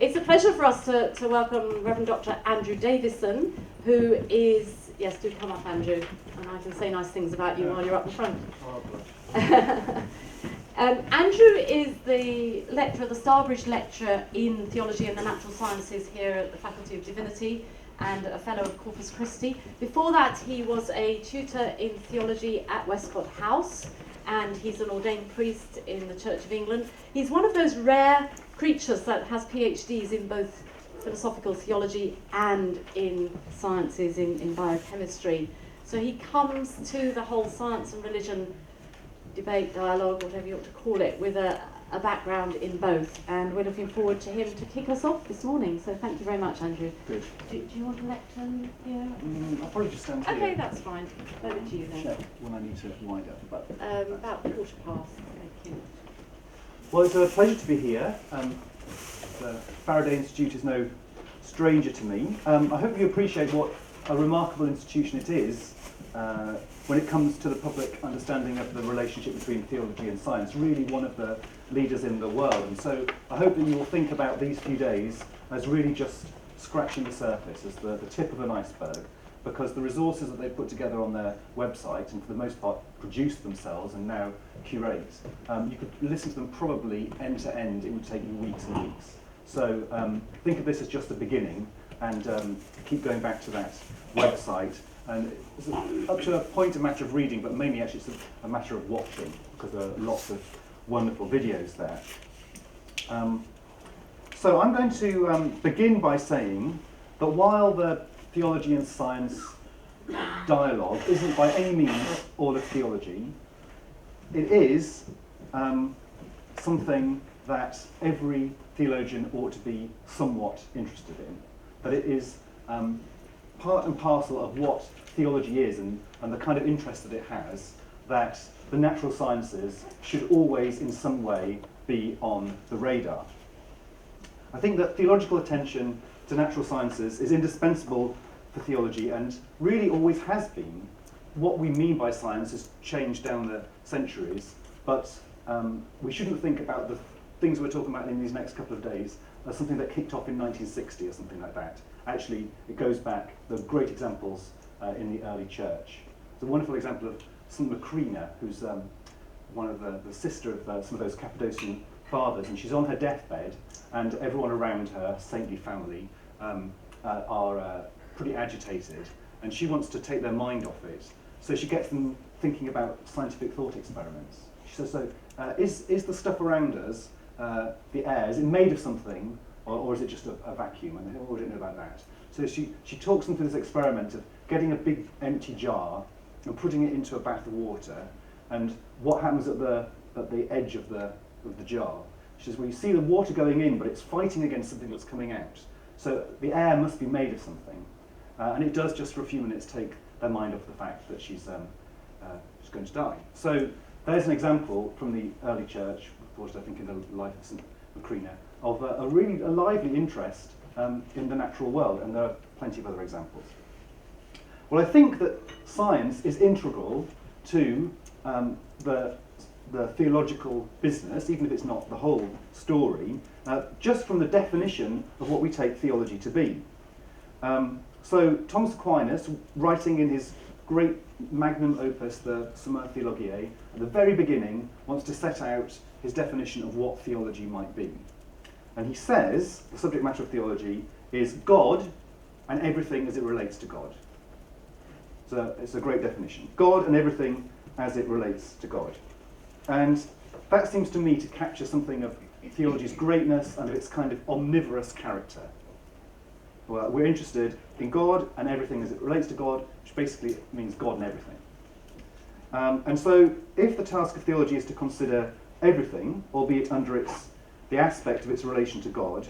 It's a pleasure for us to welcome Reverend Dr Andrew Davison, who is, yes, do come up, Andrew, and I can say nice things about you while you're up the front. Andrew is the lecturer, the Starbridge Lecturer in Theology and the Natural Sciences here at the Faculty of Divinity and a Fellow of Corpus Christi. Before that, he was a tutor in theology at Westcott House, and he's an ordained priest in the Church of England. He's one of those rare creatures that has PhDs in both philosophical theology and in sciences, in biochemistry. So he comes to the whole science and religion debate, dialogue, whatever you ought to call it, with a background in both. And we're looking forward to him to kick us off this morning. So thank you very much, Andrew. Good. Do you want a lectern here? I'll probably just stand here. Okay, that's fine. Over to you then. Check when I need to wind up. But about 1/4 past. Thank you. well, it's a pleasure to be here. The Faraday Institute is no stranger to me. I hope you appreciate what a remarkable institution it is when it comes to the public understanding of the relationship between theology and science, really one of the leaders in the world. And so I hope that you will think about these few days as really just scratching the surface, as the tip of an iceberg, because the resources that they've put together on their website, and for the most part produce themselves and now curate, you could listen to them probably end to end. It would take you weeks and weeks. So think of this as just the beginning, and keep going back to that website. And it's up to a point a matter of reading, but mainly actually it's a matter of watching, because there are lots of wonderful videos there. So I'm going to begin by saying that while the theology and science dialogue isn't by any means all of theology, it is something that every theologian ought to be somewhat interested in, that it is part and parcel of what theology is and the kind of interest that it has, that the natural sciences should always in some way be on the radar. I think that theological attention to natural sciences is indispensable for theology and really always has been. What we mean by science has changed down the centuries, but we shouldn't think about the things we're talking about in these next couple of days as something that kicked off in 1960 or something like that. Actually, it goes back, there are great examples in the early church. There's a wonderful example of St. Macrina, who's one of the sister of some of those Cappadocian fathers, and she's on her deathbed, and everyone around her, saintly family, are pretty agitated, and she wants to take their mind off it. So she gets them thinking about scientific thought experiments. She says, so is the stuff around us, the air, is it made of something, or is it just a vacuum? And they say, oh, we don't know about that. So she talks them through this experiment of getting a big empty jar and putting it into a bath of water, and what happens at the edge of the jar. She says, well, you see the water going in, but it's fighting against something that's coming out. So the air must be made of something. And it does just for a few minutes take their mind off the fact that she's going to die. So there's an example from the early church, reported I think in the life of St. Macrina, of a really lively interest in the natural world, and there are plenty of other examples. Well, I think that science is integral to the theological business, even if it's not the whole story, just from the definition of what we take theology to be. So Thomas Aquinas, writing in his great magnum opus, the Summa Theologiae, at the very beginning, wants to set out his definition of what theology might be. And he says the subject matter of theology is God and everything as it relates to God. So it's a great definition. God and everything as it relates to God. And that seems to me to capture something of theology's greatness and of its kind of omnivorous character. Well, we're interested in God and everything as it relates to God, which basically means God and everything. And so if the task of theology is to consider everything, albeit under the aspect of its relation to God,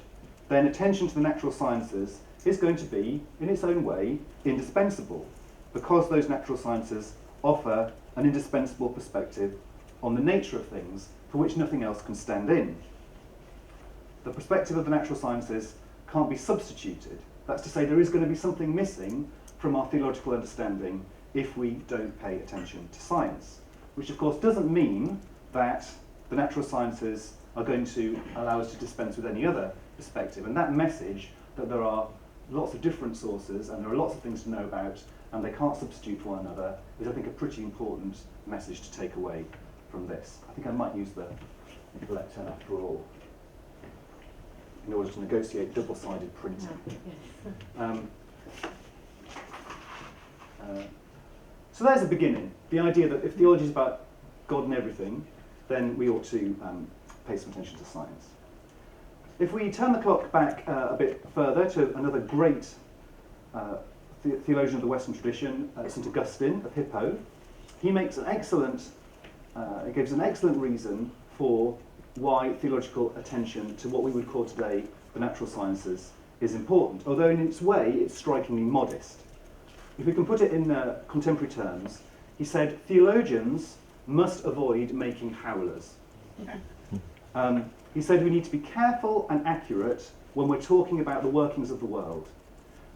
then attention to the natural sciences is going to be, in its own way, indispensable, because those natural sciences offer an indispensable perspective on the nature of things for which nothing else can stand in. The perspective of the natural sciences can't be substituted. That's to say, there is going to be something missing from our theological understanding if we don't pay attention to science, which of course doesn't mean that the natural sciences are going to allow us to dispense with any other perspective. And that message, that there are lots of different sources and there are lots of things to know about and they can't substitute for one another, is I think a pretty important message to take away from this. I think I might use the lectern after all in order to negotiate double-sided printing. So there's a beginning. The idea that if theology is about God and everything, then we ought to pay some attention to science. If we turn the clock back a bit further to another great theologian of the Western tradition, St. Augustine of Hippo, he makes an excellent, he gives an excellent reason for why theological attention to what we would call today the natural sciences is important, although in its way it's strikingly modest. If we can put it in contemporary terms, he said, theologians must avoid making howlers. He said we need to be careful and accurate when we're talking about the workings of the world,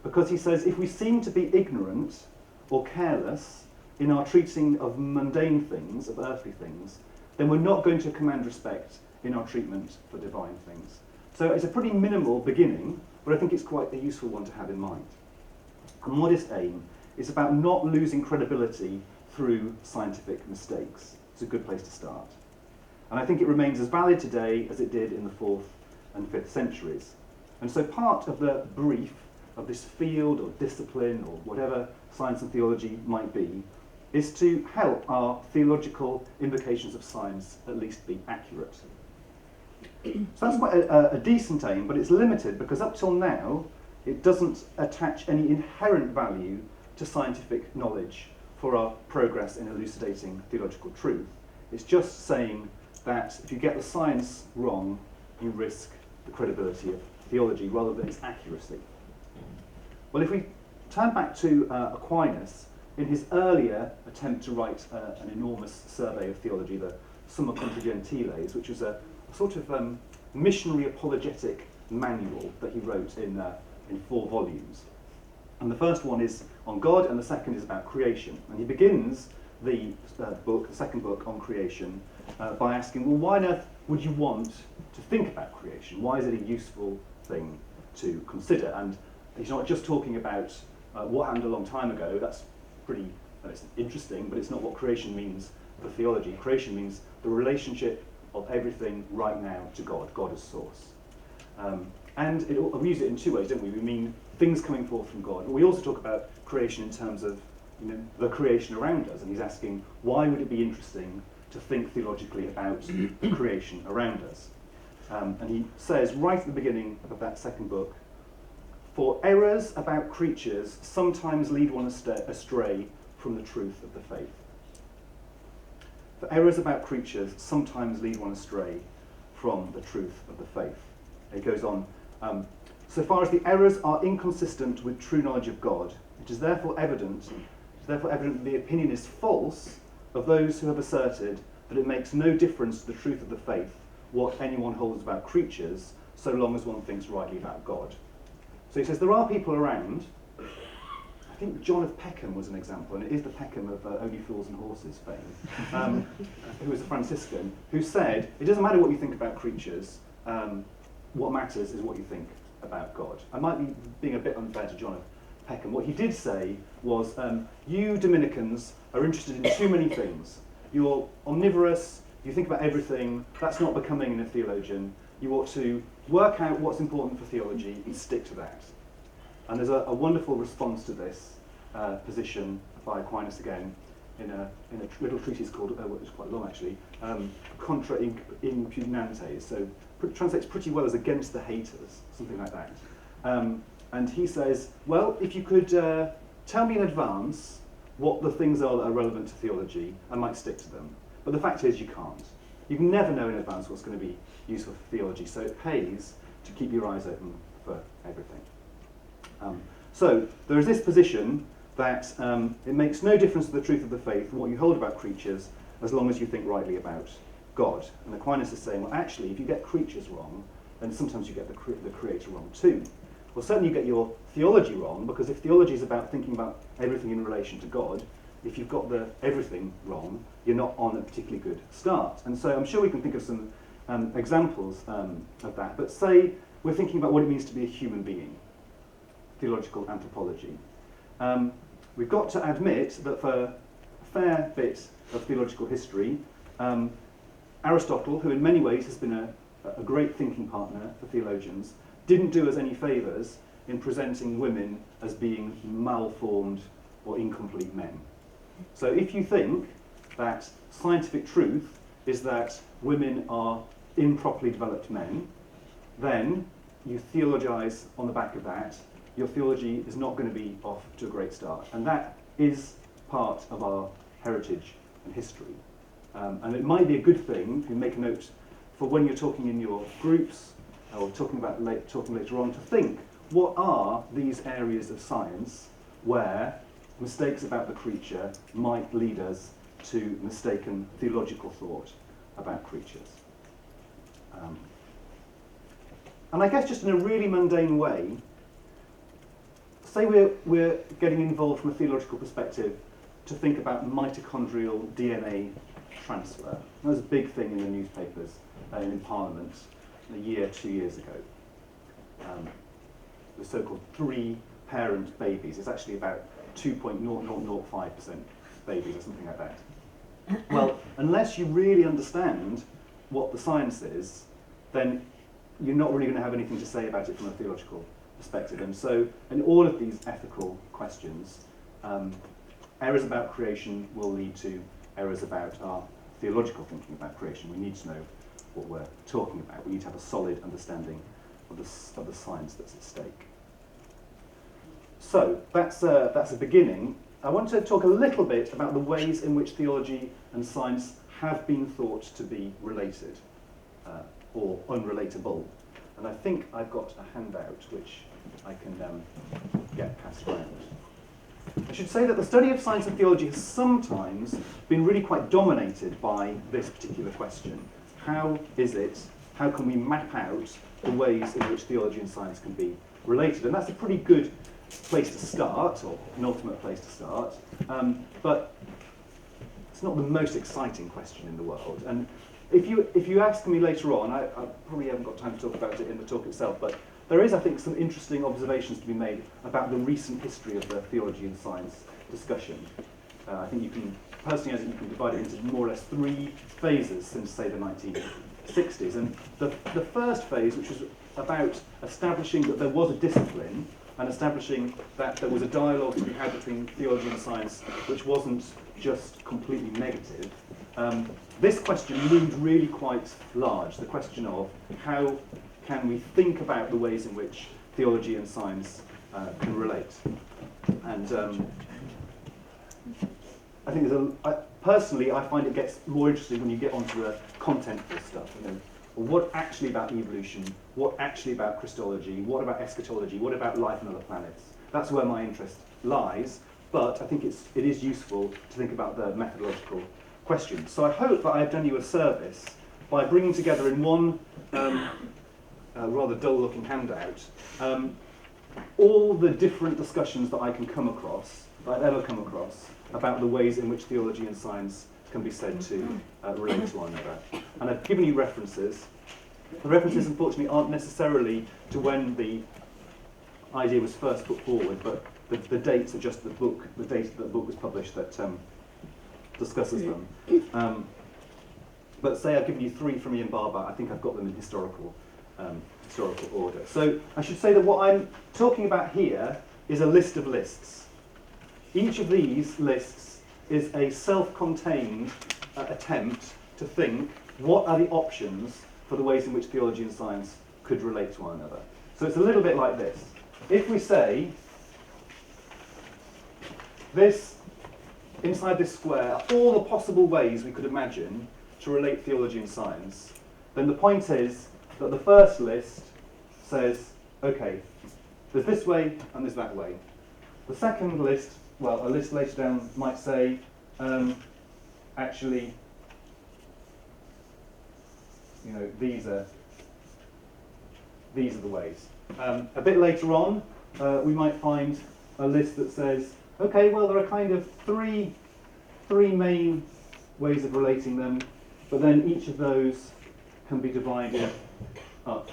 because he says if we seem to be ignorant or careless in our treating of mundane things, of earthly things, then we're not going to command respect in our treatment for divine things. So it's a pretty minimal beginning, but I think it's quite a useful one to have in mind. A modest aim is about not losing credibility through scientific mistakes. It's a good place to start. And I think it remains as valid today as it did in the 4th and 5th centuries. And so part of the brief of this field or discipline or whatever science and theology might be is to help our theological invocations of science at least be accurate. So that's quite a decent aim, but it's limited because up till now it doesn't attach any inherent value to scientific knowledge for our progress in elucidating theological truth. It's just saying that if you get the science wrong, you risk the credibility of theology rather than its accuracy. Well, if we turn back to Aquinas, in his earlier attempt to write an enormous survey of theology, the Summa Contra Gentiles, which was a sort of missionary apologetic manual that he wrote in 4 volumes. And the first one is on God, and the second is about creation. And he begins the second book on creation, by asking, well, why on earth would you want to think about creation? Why is it a useful thing to consider? And he's not just talking about what happened a long time ago. That's pretty it's interesting, but it's not what creation means for theology. Creation means the relationship of everything right now to God, God as source. And we use it in 2 ways, don't we? We mean things coming forth from God, but we also talk about creation in terms of the creation around us. And he's asking, why would it be interesting to think theologically about the creation around us? And he says right at the beginning of that second book, for errors about creatures sometimes lead one astray from the truth of the faith. For errors about creatures sometimes lead one astray from the truth of the faith. He goes on, so far as the errors are inconsistent with true knowledge of God, it is therefore evident that the opinion is false of those who have asserted that it makes no difference to the truth of the faith what anyone holds about creatures, so long as one thinks rightly about God. So he says there are people around, I think John of Peckham was an example, and it is the Peckham of Only Fools and Horses fame, who was a Franciscan, who said, it doesn't matter what you think about creatures, what matters is what you think about God. I might be being a bit unfair to John of Peckham. What he did say was, you Dominicans are interested in too many things. You're omnivorous, you think about everything, that's not becoming in a theologian. You ought to work out what's important for theology and stick to that. And there's a wonderful response to this position by Aquinas again in a little treatise called, it's quite long actually, Contra Impugnantes, so translates pretty well as against the haters, something like that. And he says, well, if you could tell me in advance what the things are that are relevant to theology, I might stick to them. But the fact is you can't. You can never know in advance what's going to be useful for theology, so it pays to keep your eyes open for everything. So there is this position that it makes no difference to the truth of the faith what you hold about creatures as long as you think rightly about God. And Aquinas is saying, well, actually, if you get creatures wrong, then sometimes you get the Creator wrong too. Well, certainly you get your theology wrong, because if theology is about thinking about everything in relation to God, if you've got the everything wrong, you're not on a particularly good start. And so I'm sure we can think of some examples of that. But say we're thinking about what it means to be a human being, theological anthropology. We've got to admit that for a fair bit of theological history, Aristotle, who in many ways has been a great thinking partner for theologians, didn't do us any favours in presenting women as being malformed or incomplete men. So if you think that scientific truth is that women are improperly developed men, then you theologise on the back of that. Your theology is not going to be off to a great start. And that is part of our heritage and history. And it might be a good thing, if you make a note, for when you're talking in your groups, or talking later on, to think, what are these areas of science where mistakes about the creature might lead us to mistaken theological thought about creatures? And I guess just in a really mundane way, say we're getting involved from a theological perspective to think about mitochondrial DNA transfer. That was a big thing in the newspapers and in Parliament a year, 2 years ago. The so-called three-parent babies. It's actually about 2.0005% babies or something like that. Well, unless you really understand what the science is, then you're not really going to have anything to say about it from a theological perspective. And so, in all of these ethical questions, errors about creation will lead to errors about our theological thinking about creation. We need to know what we're talking about. We need to have a solid understanding of the science that's at stake. So, that's a beginning. I want to talk a little bit about the ways in which theology and science have been thought to be related, or unrelatable. And I think I've got a handout which I can get passed around. I should say that the study of science and theology has sometimes been really quite dominated by this particular question. How can we map out the ways in which theology and science can be related? And that's a pretty good place to start, or an ultimate place to start, but it's not the most exciting question in the world. And if you ask me later on, I probably haven't got time to talk about it in the talk itself, but there is, I think, some interesting observations to be made about the recent history of the theology and science discussion. I think you can divide it into more or less 3 phases since, say, the 1960s. And the first phase, which was about establishing that there was a discipline and establishing that there was a dialogue to be had between theology and science which wasn't just completely negative, this question loomed really quite large, the question of how can we think about the ways in which theology and science can relate. And I think personally, I find it gets more interesting when you get onto the contentful stuff. You know, what actually about evolution? What actually about Christology? What about eschatology? What about life on other planets? That's where my interest lies. But I think it is useful to think about the methodological questions. So I hope that I've done you a service by bringing together in one rather dull-looking handout all the different discussions that I've ever come across, about the ways in which theology and science can be said to relate to one another. And I've given you references. The references, unfortunately, aren't necessarily to when the idea was first put forward, but the dates are just the date that the book was published that discusses them. But say I've given you 3 from Ian Barber, I think I've got them in historical order. So I should say that what I'm talking about here is a list of lists. Each of these lists is a self-contained attempt to think what are the options for the ways in which theology and science could relate to one another. So it's a little bit like this. If we say this, inside this square, all the possible ways we could imagine to relate theology and science, then the point is that the first list says, okay, there's this way and there's that way. The second list, well, a list later down might say, actually, you know, these are the ways. A bit later on, we might find a list that says, okay, well, there are kind of three main ways of relating them, but then each of those can be divided up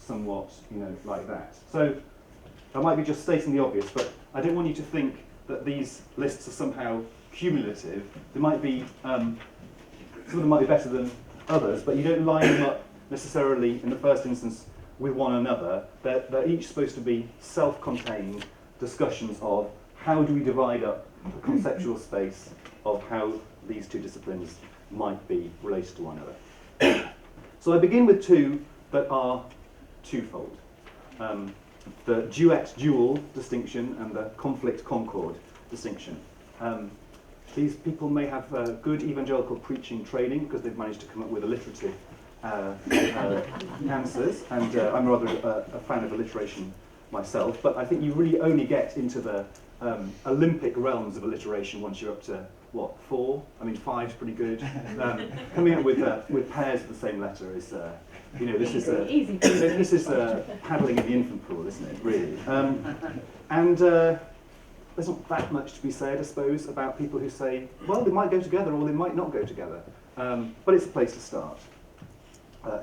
somewhat, like that. So I might be just stating the obvious, but I don't want you to think that these lists are somehow cumulative. They might be, some of them might be better than others, but you don't line them up necessarily in the first instance with one another. They're each supposed to be self-contained discussions of how do we divide up the conceptual space of how these two disciplines might be related to one another. So I begin with two that are twofold. The duet-dual distinction and the conflict-concord distinction. These people may have good evangelical preaching training because they've managed to come up with alliterative answers, and I'm rather a fan of alliteration myself, but I think you really only get into the Olympic realms of alliteration once you're up to, what, 4? I mean, 5's pretty good. Coming up with pairs of the same letter is, this is paddling in the infant pool, isn't it, really? And there's not that much to be said, I suppose, about people who say, well, they might go together or they might not go together. But it's a place to start.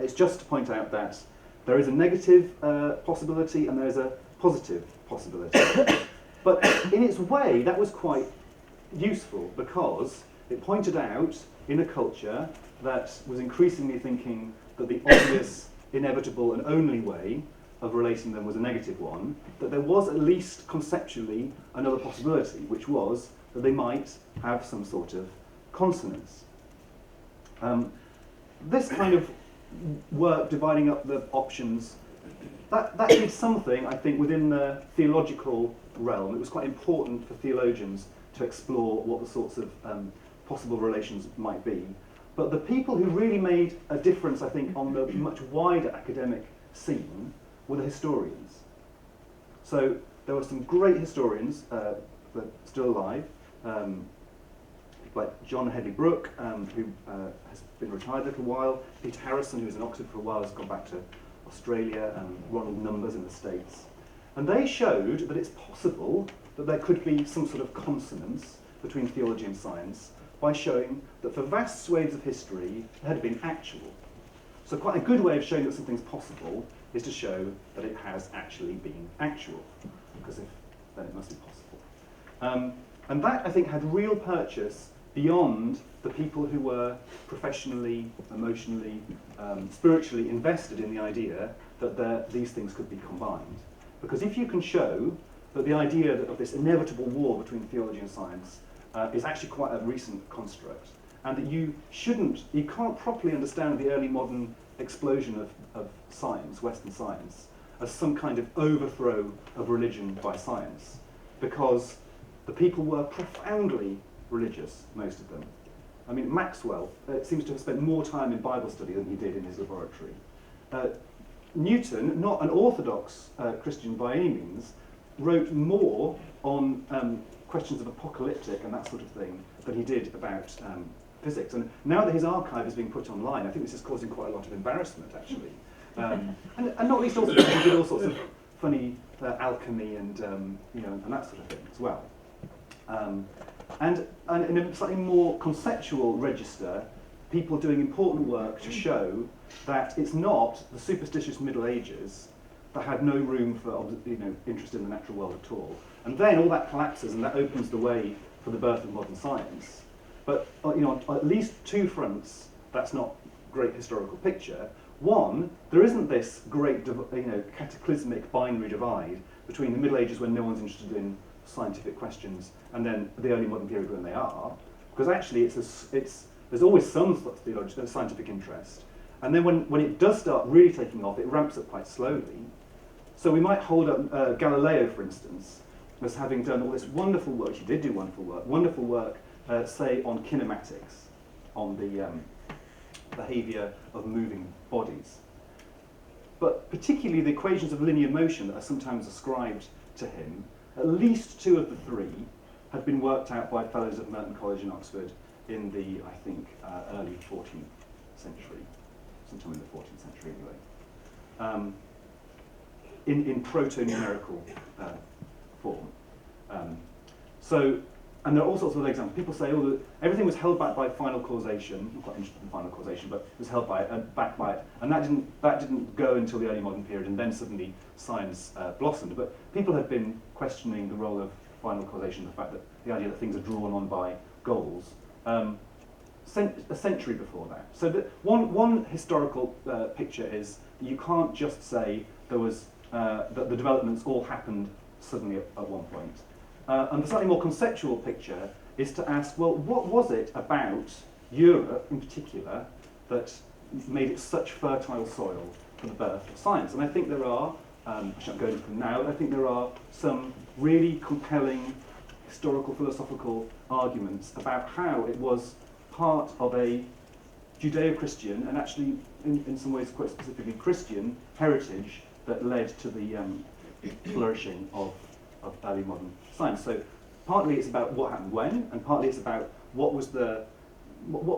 It's just to point out that there is a negative possibility and there is a positive possibility. But in its way, that was quite useful because it pointed out in a culture that was increasingly thinking that the obvious, inevitable and only way of relating them was a negative one, that there was at least conceptually another possibility, which was that they might have some sort of consonance. This kind of work, dividing up the options, that did something, I think, within the theological realm. It was quite important for theologians to explore what the sorts of possible relations might be. But the people who really made a difference, I think, on the much wider academic scene were the historians. So there were some great historians that are still alive, like John Hedley Brooke, who has been retired a little while, Peter Harrison, who was in Oxford for a while, has gone back to Australia, and Ronald Numbers in the States. And they showed that it's possible that there could be some sort of consonance between theology and science by showing that for vast swathes of history, it had been actual. So quite a good way of showing that something's possible is to show that it has actually been actual, because if then it must be possible. And that, I think, had real purchase beyond the people who were professionally, emotionally, spiritually invested in the idea that these things could be combined. Because if you can show that the idea of this inevitable war between theology and science is actually quite a recent construct, and that you can't properly understand the early modern explosion of science, Western science, as some kind of overthrow of religion by science, because the people were profoundly religious, most of them. I mean, Maxwell seems to have spent more time in Bible study than he did in his laboratory. Newton, not an orthodox Christian by any means, wrote more on questions of apocalyptic and that sort of thing than he did about physics. And now that his archive is being put online, I think this is causing quite a lot of embarrassment, actually. And not least also because he did all sorts of funny alchemy and and that sort of thing as well. And in a slightly more conceptual register, people doing important work to show that it's not the superstitious Middle Ages that had no room for interest in the natural world at all. And then all that collapses, and that opens the way for the birth of modern science. But on at least two fronts, that's not a great historical picture. One, there isn't this great cataclysmic binary divide between the Middle Ages when no one's interested in scientific questions and then the early modern period when they are, because actually there's always some theological scientific interest, and then when it does start really taking off, it ramps up quite slowly. So we might hold up Galileo, for instance, as having done all this wonderful work. He did do wonderful work, say on kinematics, on the behaviour of moving bodies. But particularly the equations of linear motion that are sometimes ascribed to him, at least two of the three had been worked out by fellows at Merton College in Oxford in the, I think, early 14th century, sometime in the 14th century anyway, in proto-numerical form. So and there are all sorts of other examples. People say, oh, everything was held back by final causation. I'm quite interested in final causation, but it was held back by it. And that didn't go until the early modern period, and then suddenly science blossomed. But people had been questioning the role of final causation, the fact that the idea that things are drawn on by goals, a century before that. So one historical picture is that you can't just say there was that the developments all happened suddenly at one point. And the slightly more conceptual picture is to ask, well, what was it about Europe in particular that made it such fertile soil for the birth of science? And I think there are, I shan't go into them now, I think there are some really compelling historical, philosophical arguments about how it was part of a Judeo-Christian, and actually in some ways quite specifically Christian, heritage that led to the flourishing of early modern science. So partly it's about what happened when, and partly it's about what were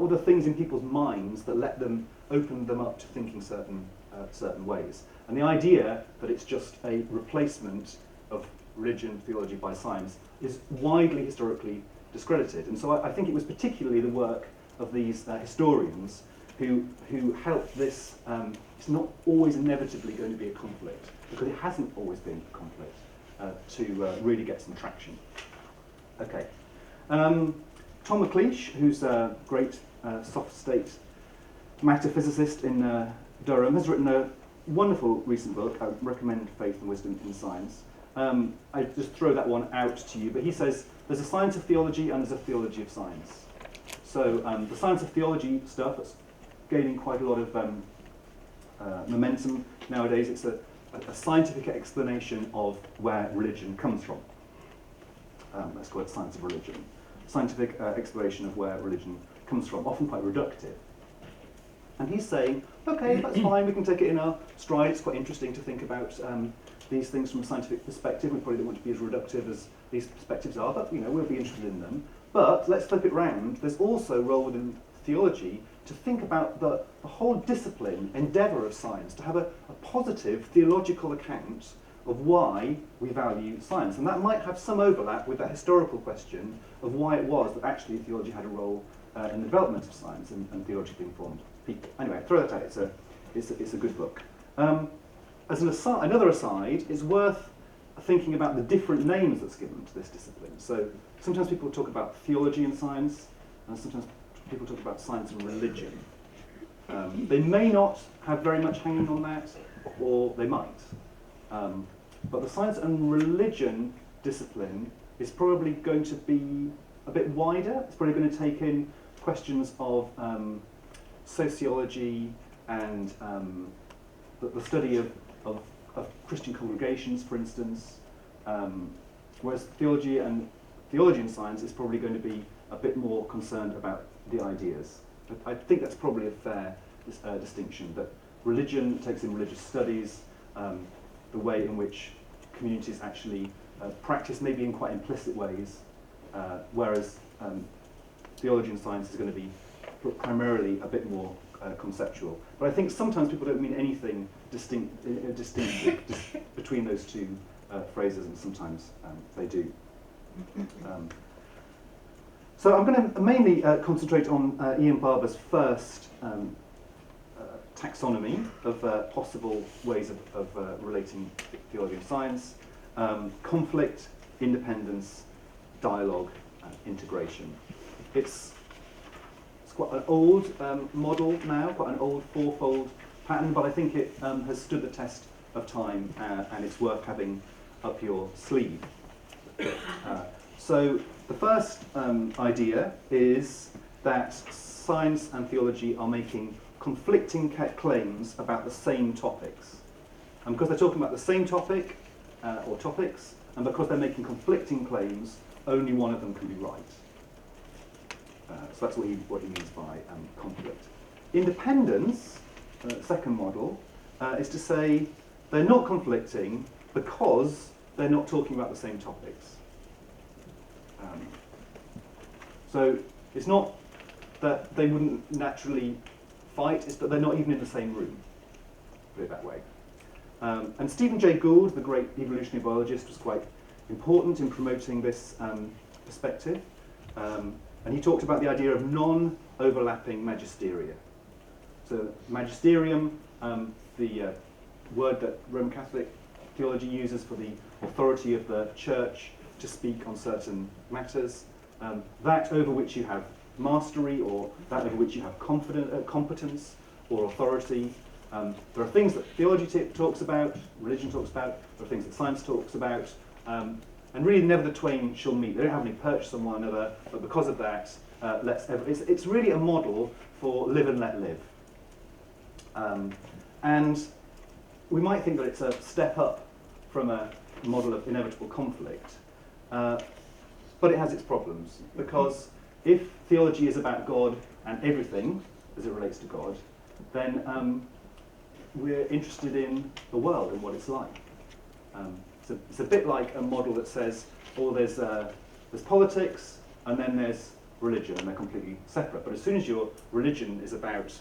the things in people's minds that let them open them up to thinking certain ways. And the idea that it's just a replacement of religion, theology by science is widely historically discredited. And so I think it was particularly the work of these historians who helped this. It's not always inevitably going to be a conflict, because it hasn't always been a conflict, to really get some traction. Okay. Tom McLeish, who's a great soft state matter physicist in Durham, has written a wonderful recent book. I recommend Faith and Wisdom in Science. I just throw that one out to you, but he says there's a science of theology and there's a theology of science. So the science of theology stuff that's gaining quite a lot of momentum nowadays. It's a scientific explanation of where religion comes from. Let's call it science of religion. Scientific exploration of where religion comes from, often quite reductive. And he's saying, okay, that's fine, we can take it in our stride. It's quite interesting to think about these things from a scientific perspective. We probably don't want to be as reductive as these perspectives are, but we'll be interested in them. But let's flip it round. There's also a role within theology to think about the whole discipline, endeavour of science, to have a positive theological account of why we value science. And that might have some overlap with that historical question of why it was that actually theology had a role in the development of science and theologically informed people. Anyway, throw that out. It's a good book. As another aside, it's worth thinking about the different names that's given to this discipline. So sometimes people talk about theology and science, and sometimes people talk about science and religion. They may not have very much hanging on that, or they might. But the science and religion discipline is probably going to be a bit wider. It's probably going to take in questions of sociology and the study of Christian congregations, for instance, whereas theology and science is probably going to be a bit more concerned about the ideas. I think that's probably a fair distinction, that religion takes in religious studies, the way in which communities actually practice, maybe in quite implicit ways, whereas theology and science is going to be primarily a bit more conceptual. But I think sometimes people don't mean anything distinctive between those two phrases, and sometimes they do. So I'm going to mainly concentrate on Ian Barber's first taxonomy of possible ways of relating theology and science: conflict, independence, dialogue, integration. It's quite an old model now, quite an old fourfold pattern, but I think it has stood the test of time, and it's worth having up your sleeve. So the first idea is that science and theology are making conflicting claims about the same topics. And because they're talking about the same topic or topics, and because they're making conflicting claims, only one of them can be right. So that's what he means by conflict. Independence, second model, is to say they're not conflicting because they're not talking about the same topics. So it's not that they wouldn't naturally fight, it's that they're not even in the same room, put it that way. And Stephen Jay Gould, the great evolutionary biologist, was quite important in promoting this perspective. And he talked about the idea of non-overlapping magisteria. So magisterium, the word that Roman Catholic theology uses for the authority of the church to speak on certain matters, that over which you have mastery, or that over which you have competence or authority. There are things that theology talks about, religion talks about, there are things that science talks about, and really never the twain shall meet. They don't have any purchase on one another, but because of that, it's really a model for live and let live. And we might think that it's a step up from a model of inevitable conflict, but it has its problems, because if theology is about God and everything as it relates to God, then we're interested in the world and what it's like. It's a bit like a model that says, oh, there's politics and then there's religion, and they're completely separate. But as soon as your religion is about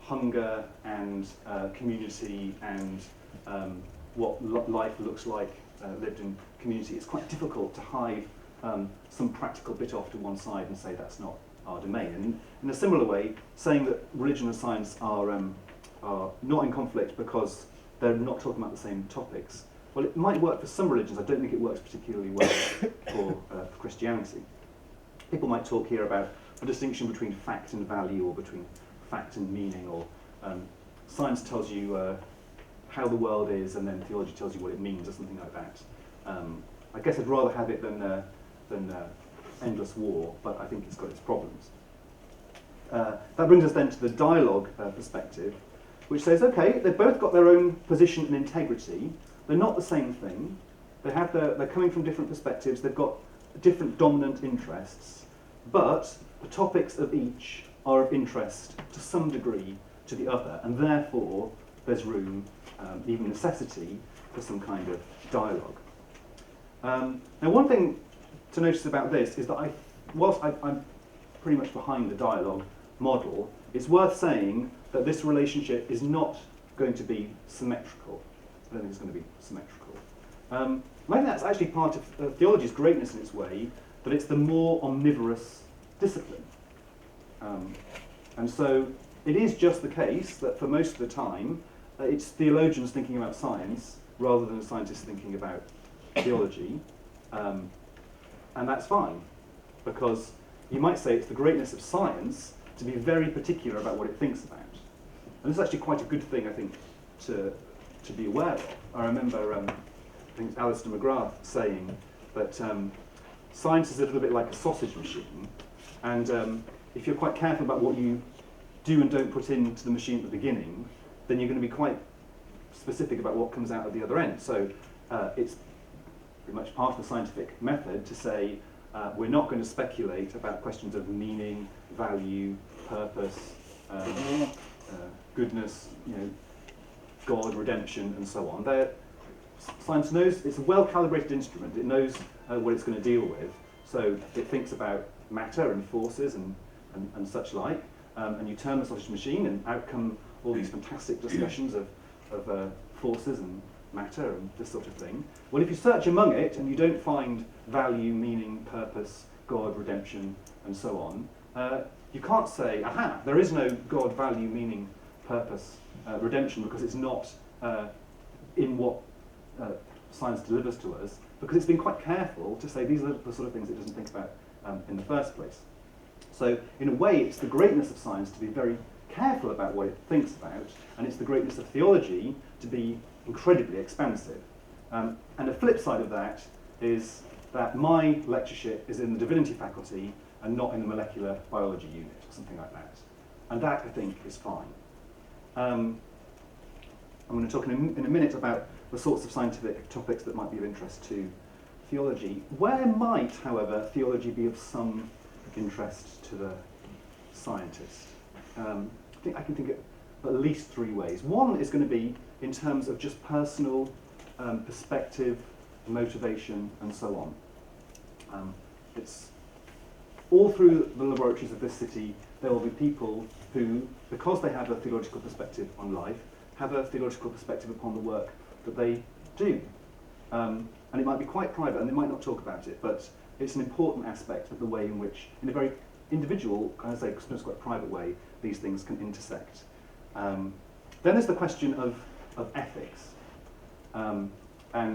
hunger and community and what life looks like lived in community, it's quite difficult to hide some practical bit off to one side and say that's not our domain. And in a similar way, saying that religion and science are not in conflict because they're not talking about the same topics, well, it might work for some religions. I don't think it works particularly well for Christianity. People might talk here about a distinction between fact and value, or between fact and meaning, or science tells you how the world is, and then theology tells you what it means, or something like that. I guess I'd rather have it than endless war, but I think it's got its problems. That brings us then to the dialogue perspective, which says, okay, they've both got their own position and integrity. They're not the same thing. They're coming from different perspectives. They've got different dominant interests, but the topics of each are of interest to some degree to the other, and therefore there's room, even necessity, for some kind of dialogue. Now, one thing to notice about this is that whilst I'm pretty much behind the dialogue model, it's worth saying that this relationship is not going to be symmetrical. I don't think it's going to be symmetrical. I think that's actually part of theology's greatness in its way, that it's the more omnivorous discipline. And so it is just the case that for most of the time, it's theologians thinking about science rather than scientists thinking about theology. And that's fine, because you might say it's the greatness of science to be very particular about what it thinks about. And this is actually quite a good thing, I think, to be aware of. I remember, I think it's Alistair McGrath saying that science is a little bit like a sausage machine, and if you're quite careful about what you do and don't put into the machine at the beginning, then you're going to be quite specific about what comes out at the other end. So it's pretty much part of the scientific method to say we're not going to speculate about questions of meaning, value, purpose, goodness, God, redemption, and so on. Science knows it's a well-calibrated instrument. It knows what it's going to deal with. So it thinks about matter and forces and such like. And you turn the sausage machine, and out come all these fantastic discussions of forces and matter and this sort of thing. Well, if you search among it and you don't find value, meaning, purpose, God, redemption, and so on, you can't say, aha, there is no God, value, meaning, purpose, redemption, because it's not in what science delivers to us, because it's been quite careful to say these are the sort of things it doesn't think about in the first place. So in a way, it's the greatness of science to be very careful about what it thinks about, and it's the greatness of theology to be incredibly expansive. And the flip side of that is that my lectureship is in the divinity faculty and not in the molecular biology unit, or something like that. And that, I think, is fine. I'm going to talk in a minute about the sorts of scientific topics that might be of interest to theology. Where might, however, theology be of some interest to the scientist? I think I can think of at least three ways. One is going to be in terms of just personal perspective, motivation, and so on. It's all through the laboratories of this city, there will be people who, because they have a theological perspective on life, have a theological perspective upon the work that they do. And it might be quite private, and they might not talk about it, but it's an important aspect of the way in which, in a very individual, kind of say, sometimes quite private way, these things can intersect. Then there's the question of ethics, and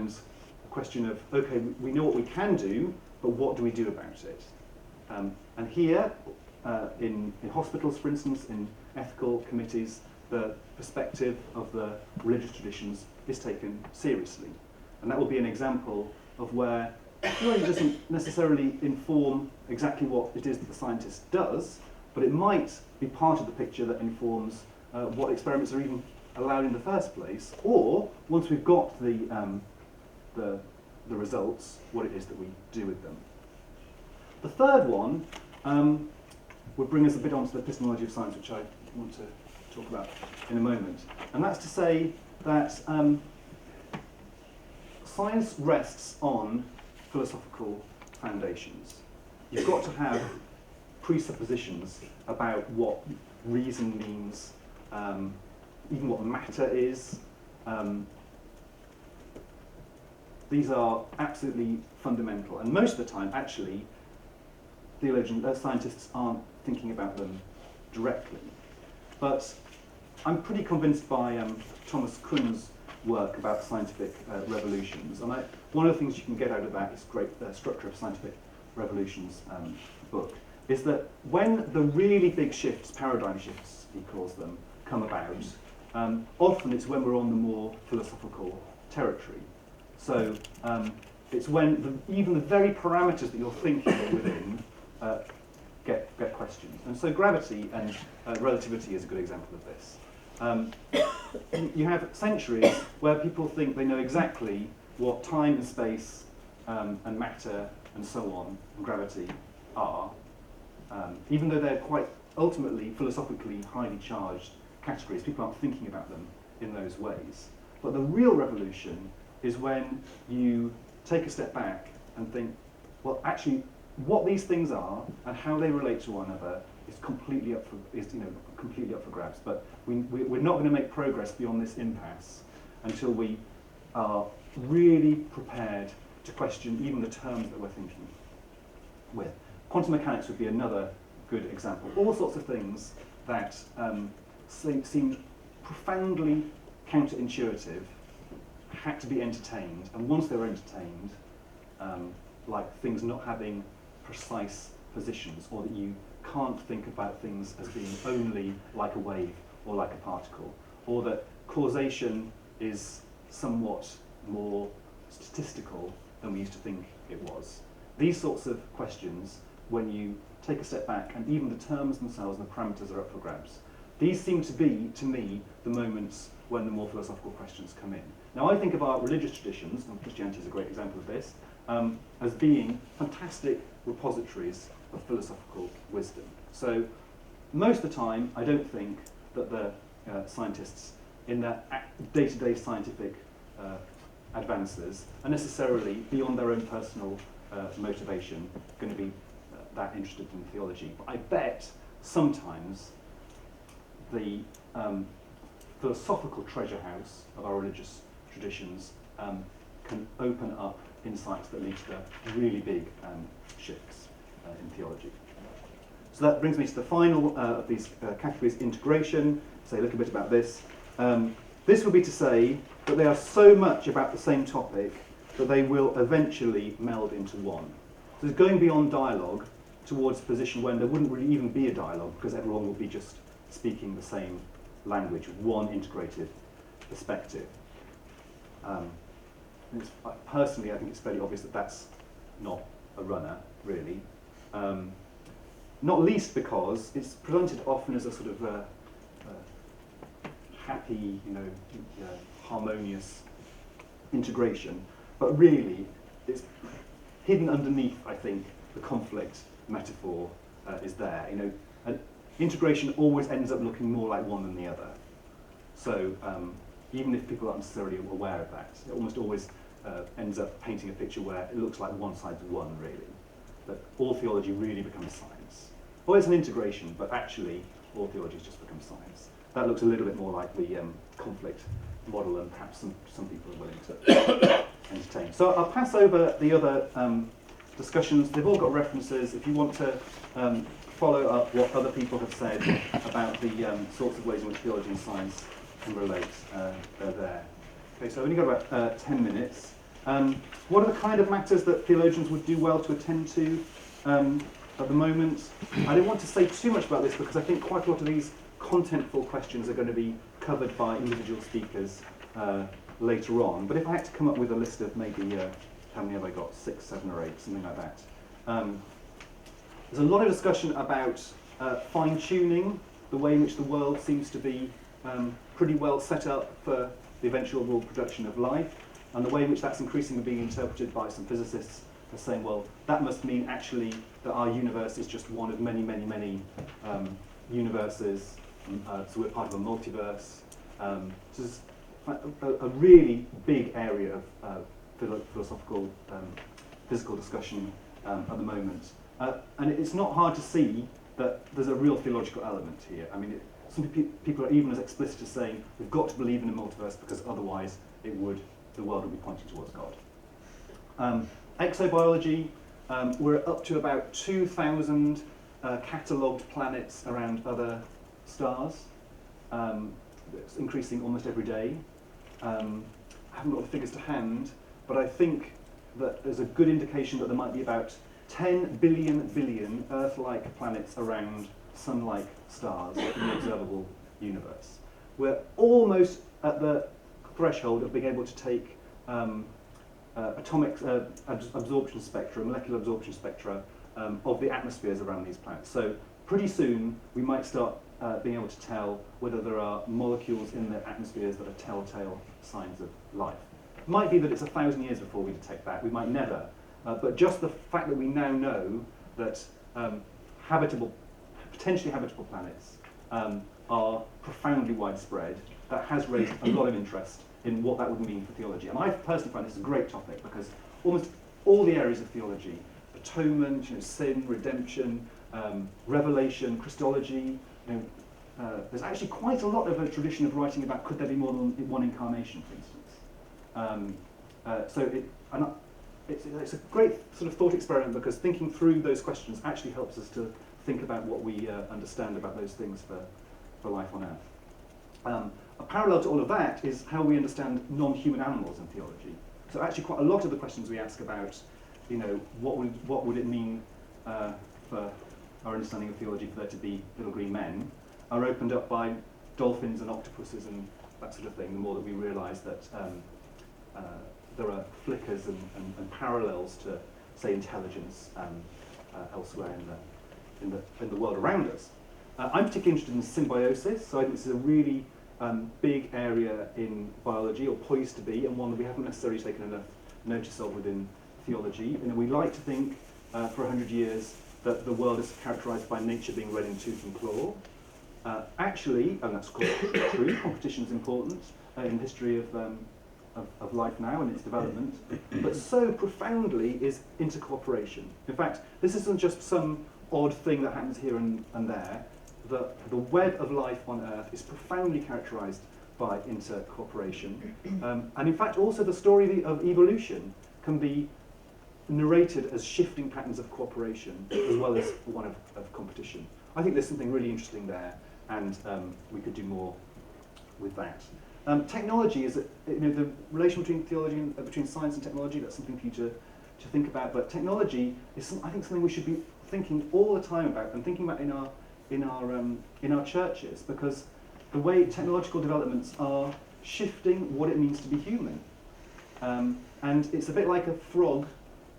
the question of, okay, we know what we can do, but what do we do about it? And here, in hospitals, for instance, in ethical committees, the perspective of the religious traditions is taken seriously. And that will be an example of where theory doesn't necessarily inform exactly what it is that the scientist does, but it might be part of the picture that informs what experiments are even allowed in the first place, or once we've got the results, what it is that we do with them. The third one would bring us a bit onto the epistemology of science, which I want to talk about in a moment. And that's to say that science rests on philosophical foundations. You've got to have presuppositions about what reason means, even what matter is. These are absolutely fundamental, and most of the time, actually, scientists aren't thinking about them directly. But I'm pretty convinced by Thomas Kuhn's work about scientific revolutions, and one of the things you can get out of that is great Structure of Scientific Revolutions book, is that when the really big shifts, paradigm shifts he calls them, come about, often it's when we're on the more philosophical territory. So it's when even the very parameters that you're thinking within get questioned. And so gravity and relativity is a good example of this. You have centuries where people think they know exactly what time and space and matter and so on, and gravity are, even though they're quite ultimately philosophically highly charged categories. People aren't thinking about them in those ways. But the real revolution is when you take a step back and think, well, actually, what these things are and how they relate to one another is completely up for grabs. But we're not going to make progress beyond this impasse until we are really prepared to question even the terms that we're thinking with. Quantum mechanics would be another good example. All sorts of things that seemed profoundly counterintuitive had to be entertained, and once they were entertained, like things not having precise positions, or that you can't think about things as being only like a wave or like a particle, or that causation is somewhat more statistical than we used to think it was. These sorts of questions, when you take a step back and even the terms themselves and the parameters are up for grabs, these seem to be, to me, the moments when the more philosophical questions come in. Now, I think of our religious traditions, and Christianity is a great example of this, as being fantastic repositories of philosophical wisdom. So most of the time, I don't think that the scientists in their day-to-day scientific advances are necessarily, beyond their own personal motivation, going to be that interested in theology. But I bet sometimes the philosophical treasure house of our religious traditions can open up insights that lead to really big shifts in theology. So that brings me to the final of these categories, integration. Say a little bit about this. This would be to say that they are so much about the same topic that they will eventually meld into one. So it's going beyond dialogue towards a position when there wouldn't really even be a dialogue, because everyone would be just speaking the same language with one integrated perspective. Personally, I think it's fairly obvious that that's not a runner, really. Not least because it's presented often as a sort of happy, harmonious integration, but really it's hidden underneath, I think, the conflict metaphor is there. Integration always ends up looking more like one than the other. So even if people aren't necessarily aware of that, it almost always ends up painting a picture where it looks like one side's one, really. That all theology really becomes science. Well, it's an integration, but actually all theology has just become science. That looks a little bit more like the conflict model, and perhaps some people are willing to entertain. So I'll pass over the other discussions. They've all got references. If you want to follow up what other people have said about the sorts of ways in which theology and science can relate, they're there. Okay, so I've only got about 10 minutes. What are the kind of matters that theologians would do well to attend to at the moment? I don't want to say too much about this because I think quite a lot of these contentful questions are going to be covered by individual speakers later on. But if I had to come up with a list of maybe, how many have I got? 6, 7 or 8, something like that. There's a lot of discussion about fine-tuning the way in which the world seems to be pretty well set up for the eventual world production of life, and the way in which that's increasingly being interpreted by some physicists as saying, well, that must mean actually that our universe is just one of many, many, many universes, so we're part of a multiverse. So it's a really big area of philosophical, physical discussion at the moment. And it's not hard to see that there's a real theological element here. I mean, some people are even as explicit as saying we've got to believe in a multiverse because otherwise the world would be pointing towards God. Exobiology, we're up to about 2,000 catalogued planets around other stars. It's increasing almost every day. I haven't got the figures to hand, but I think that there's a good indication that there might be about 10 billion Earth-like planets around Sun-like stars in the observable universe. We're almost at the threshold of being able to take atomic absorption spectra, molecular absorption spectra of the atmospheres around these planets. So pretty soon we might start being able to tell whether there are molecules in the atmospheres that are telltale signs of life. It might be that it's 1,000 years before we detect that. We might never. But just the fact that we now know that potentially habitable planets are profoundly widespread, that has raised a lot of interest in what that would mean for theology. And I personally find this a great topic because almost all the areas of theology, atonement, sin, redemption, revelation, Christology, there's actually quite a lot of a tradition of writing about could there be more than one incarnation, for instance. It's a great sort of thought experiment because thinking through those questions actually helps us to think about what we understand about those things for life on Earth. A parallel to all of that is how we understand non-human animals in theology. So actually quite a lot of the questions we ask about, what would it mean for our understanding of theology for there to be little green men, are opened up by dolphins and octopuses and that sort of thing, the more that we realise that there are flickers and parallels to, say, intelligence elsewhere in the world around us. I'm particularly interested in symbiosis, so I think this is a really big area in biology, or poised to be, and one that we haven't necessarily taken enough notice of within theology. We like to think for 100 years that the world is characterised by nature being red in tooth and claw. Actually, and that's quite true, competition is important in the history of life now and its development, but so profoundly is intercooperation. In fact, this isn't just some odd thing that happens here and there. The web of life on Earth is profoundly characterised by intercooperation. And in fact, also the story of evolution can be narrated as shifting patterns of cooperation as well as one of competition. I think there's something really interesting there, and we could do more with that. Technology is, the relation between theology and between science and technology. That's something for you to think about. But technology is, I think, something we should be thinking all the time about and thinking about in our churches, because the way technological developments are shifting what it means to be human. And it's a bit like a frog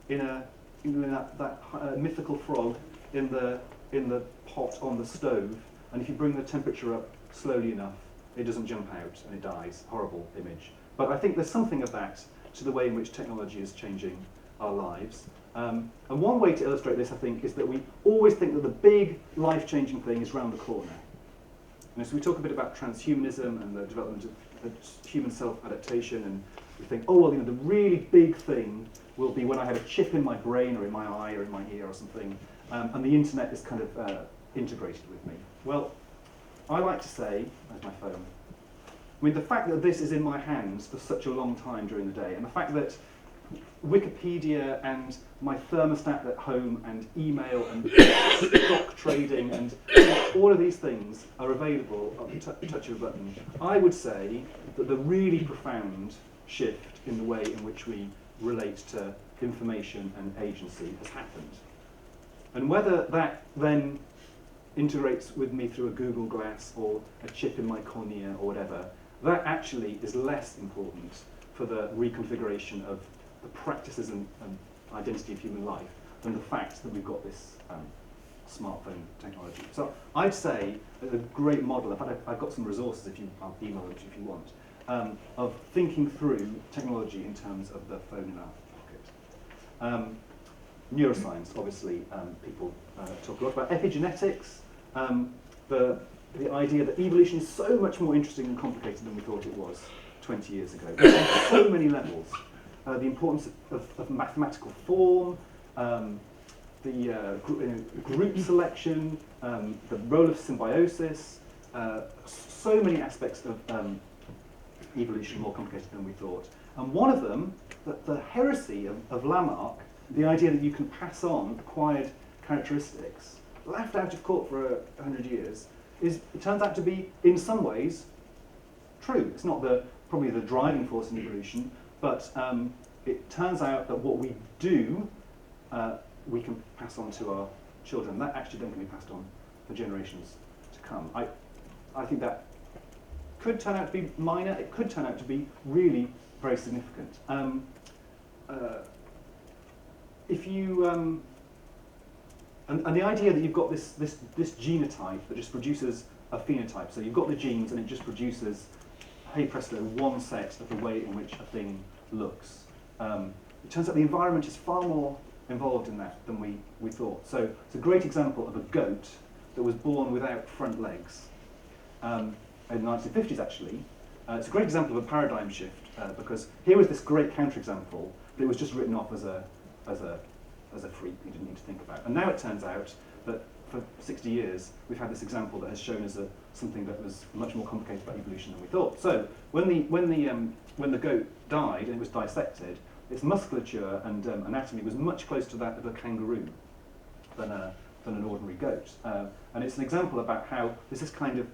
in that mythical frog in the pot on the stove, and if you bring the temperature up slowly enough, it doesn't jump out and it dies. Horrible image. But I think there's something of that to the way in which technology is changing our lives. And one way to illustrate this, I think, is that we always think that the big life-changing thing is round the corner. So we talk a bit about transhumanism and the development of human self-adaptation, and we think, oh, well, the really big thing will be when I have a chip in my brain or in my eye or in my ear or something, and the internet is kind of integrated with me. Well, I like to say, there's my phone, the fact that this is in my hands for such a long time during the day, and the fact that Wikipedia and my thermostat at home and email and stock trading and all of these things are available at the touch of a button. I would say that the really profound shift in the way in which we relate to information and agency has happened. And whether that then integrates with me through a Google Glass or a chip in my cornea or whatever, that actually is less important for the reconfiguration of the practices and identity of human life than the fact that we've got this smartphone technology. So I'd say a great model, in fact I've got some resources, I'll email them if you want, of thinking through technology in terms of the phone in our pocket. Neuroscience, obviously, people talk a lot about epigenetics, the idea that evolution is so much more interesting and complicated than we thought it was 20 years ago. On so many levels. The importance of mathematical form, the group selection, the role of symbiosis, so many aspects of evolution more complicated than we thought. And one of them, the heresy of Lamarck, the idea that you can pass on acquired characteristics, left out of court for 100 years, it turns out to be, in some ways, true. It's not probably the driving force in evolution, but it turns out that what we do, we can pass on to our children. That actually then can be passed on for generations to come. I think that could turn out to be minor. It could turn out to be really very significant. If you and the idea that you've got this genotype that just produces a phenotype. So you've got the genes and it just produces, hey presto, one set of the way in which a thing looks. It turns out the environment is far more involved in that than we thought. So it's a great example of a goat that was born without front legs in the 1950s, actually. It's a great example of a paradigm shift because here was this great counterexample that was just written off as a freak you didn't need to think about. And now it turns out that for 60 years we've had this example that has shown us something that was much more complicated about evolution than we thought. So when the goat died and it was dissected, its musculature and anatomy was much closer to that of a kangaroo than an ordinary goat. And it's an example about how there's this kind of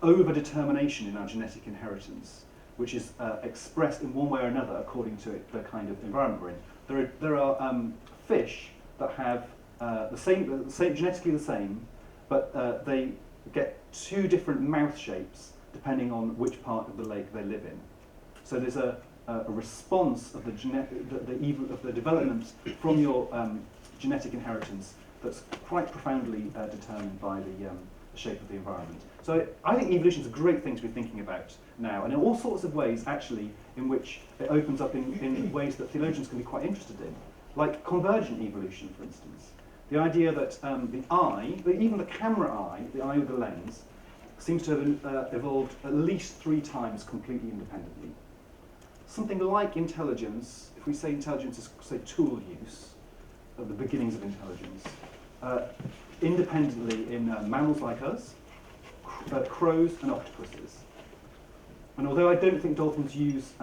over-determination in our genetic inheritance, which is expressed in one way or another according to the kind of environment we're in. There are fish that have the same genetically the same, but they get two different mouth shapes depending on which part of the lake they live in. So there's a response of the development from your genetic inheritance that's quite profoundly determined by the shape of the environment. So I think evolution is a great thing to be thinking about now, and in all sorts of ways, actually, in which it opens up in ways that theologians can be quite interested in, like convergent evolution, for instance. The idea that the eye, even the camera eye, the eye with the lens, seems to have evolved at least 3 times completely independently. Something like intelligence, if we say intelligence is, say, tool use, of the beginnings of intelligence, independently in mammals like us, crows and octopuses. And although I don't think dolphins use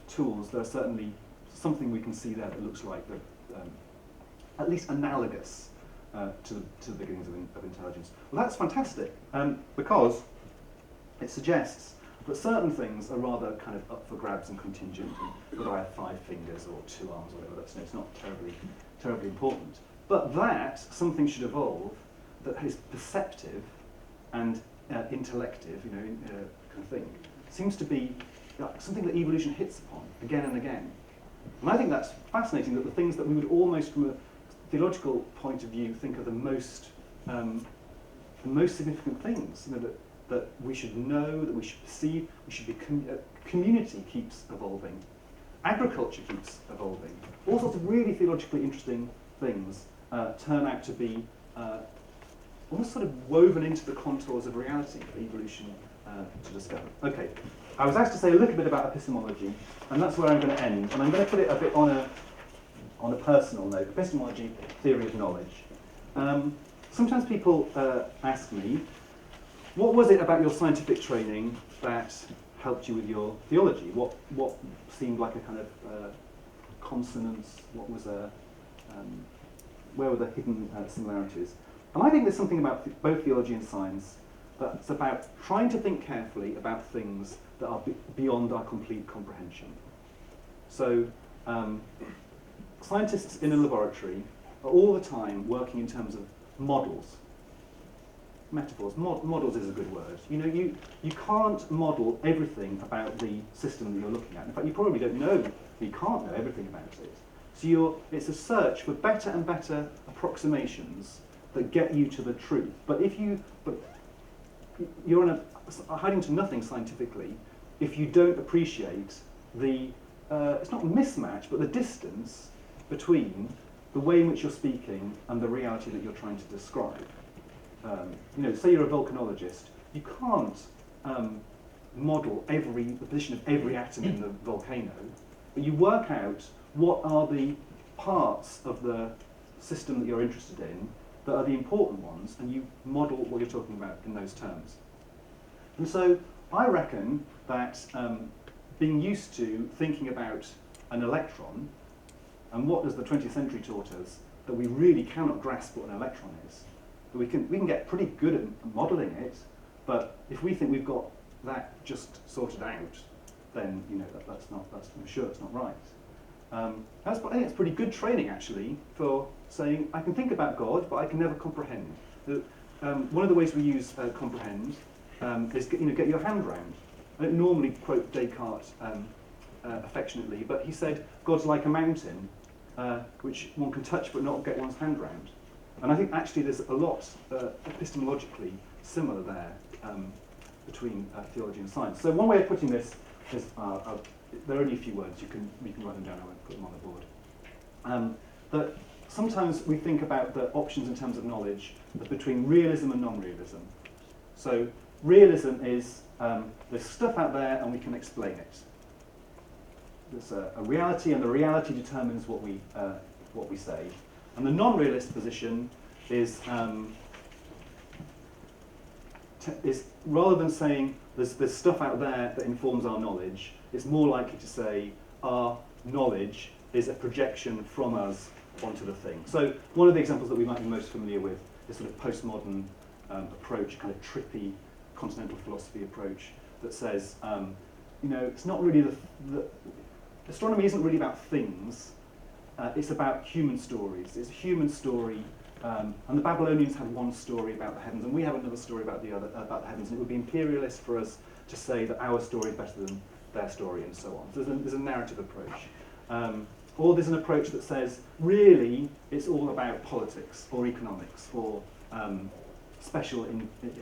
tools, there's certainly something we can see there that looks like at least analogous to the beginnings of intelligence. Well, that's fantastic, because it suggests that certain things are rather kind of up for grabs and contingent, and whether I have 5 fingers or 2 arms or whatever, it's not terribly important. But that something should evolve that is perceptive and intellective, kind of thing, seems to be something that evolution hits upon again and again. And I think that's fascinating, that the things that we would almost, from a theological point of view, think are the most significant things, that we should know, that we should perceive, we should be community keeps evolving, agriculture keeps evolving. All sorts of really theologically interesting things turn out to be almost sort of woven into the contours of reality for evolution to discover. Okay, I was asked to say a little bit about epistemology, and that's where I'm going to end. And I'm going to put it a bit on a personal note. Epistemology, theory of knowledge. Sometimes people ask me, what was it about your scientific training that helped you with your theology? What seemed like a kind of consonance, where were the hidden similarities. And I think there's something about both theology and science that's about trying to think carefully about things that are beyond our complete comprehension. So scientists in a laboratory are all the time working in terms of models. Metaphors. Models is a good word. You can't model everything about the system that you're looking at. In fact, you probably don't know, you can't know everything about it. So it's a search for better and better approximations that get you to the truth. But you're hiding to nothing scientifically if you don't appreciate the, it's not mismatch, but the distance between the way in which you're speaking and the reality that you're trying to describe. Say you're a volcanologist, you can't model the position of every atom in the volcano, but you work out what are the parts of the system that you're interested in that are the important ones, and you model what you're talking about in those terms. And so I reckon that being used to thinking about an electron, and what has the 20th century taught us, that we really cannot grasp what an electron is. We can get pretty good at modelling it, but if we think we've got that just sorted out, then I'm sure it's not right. I think it's pretty good training actually for saying I can think about God, but I can never comprehend. One of the ways we use comprehend is get your hand round. I don't normally quote Descartes affectionately, but he said God's like a mountain, which one can touch but not get one's hand round. And I think actually there's a lot epistemologically similar there between theology and science. So one way of putting this is, there are only a few words, you can write them down, I won't put them on the board. That sometimes we think about the options in terms of knowledge as between realism and non-realism. So realism is there's stuff out there and we can explain it. There's a reality, and the reality determines what we say. And the non-realist position is rather than saying there's stuff out there that informs our knowledge, it's more likely to say our knowledge is a projection from us onto the thing. So one of the examples that we might be most familiar with is sort of postmodern approach, kind of trippy continental philosophy approach that says, it's not really astronomy isn't really about things. It's about human stories. It's a human story, and the Babylonians had one story about the heavens, and we have another story about the heavens. And it would be imperialist for us to say that our story is better than their story, and so on. So there's a narrative approach, or there's an approach that says really it's all about politics or economics or special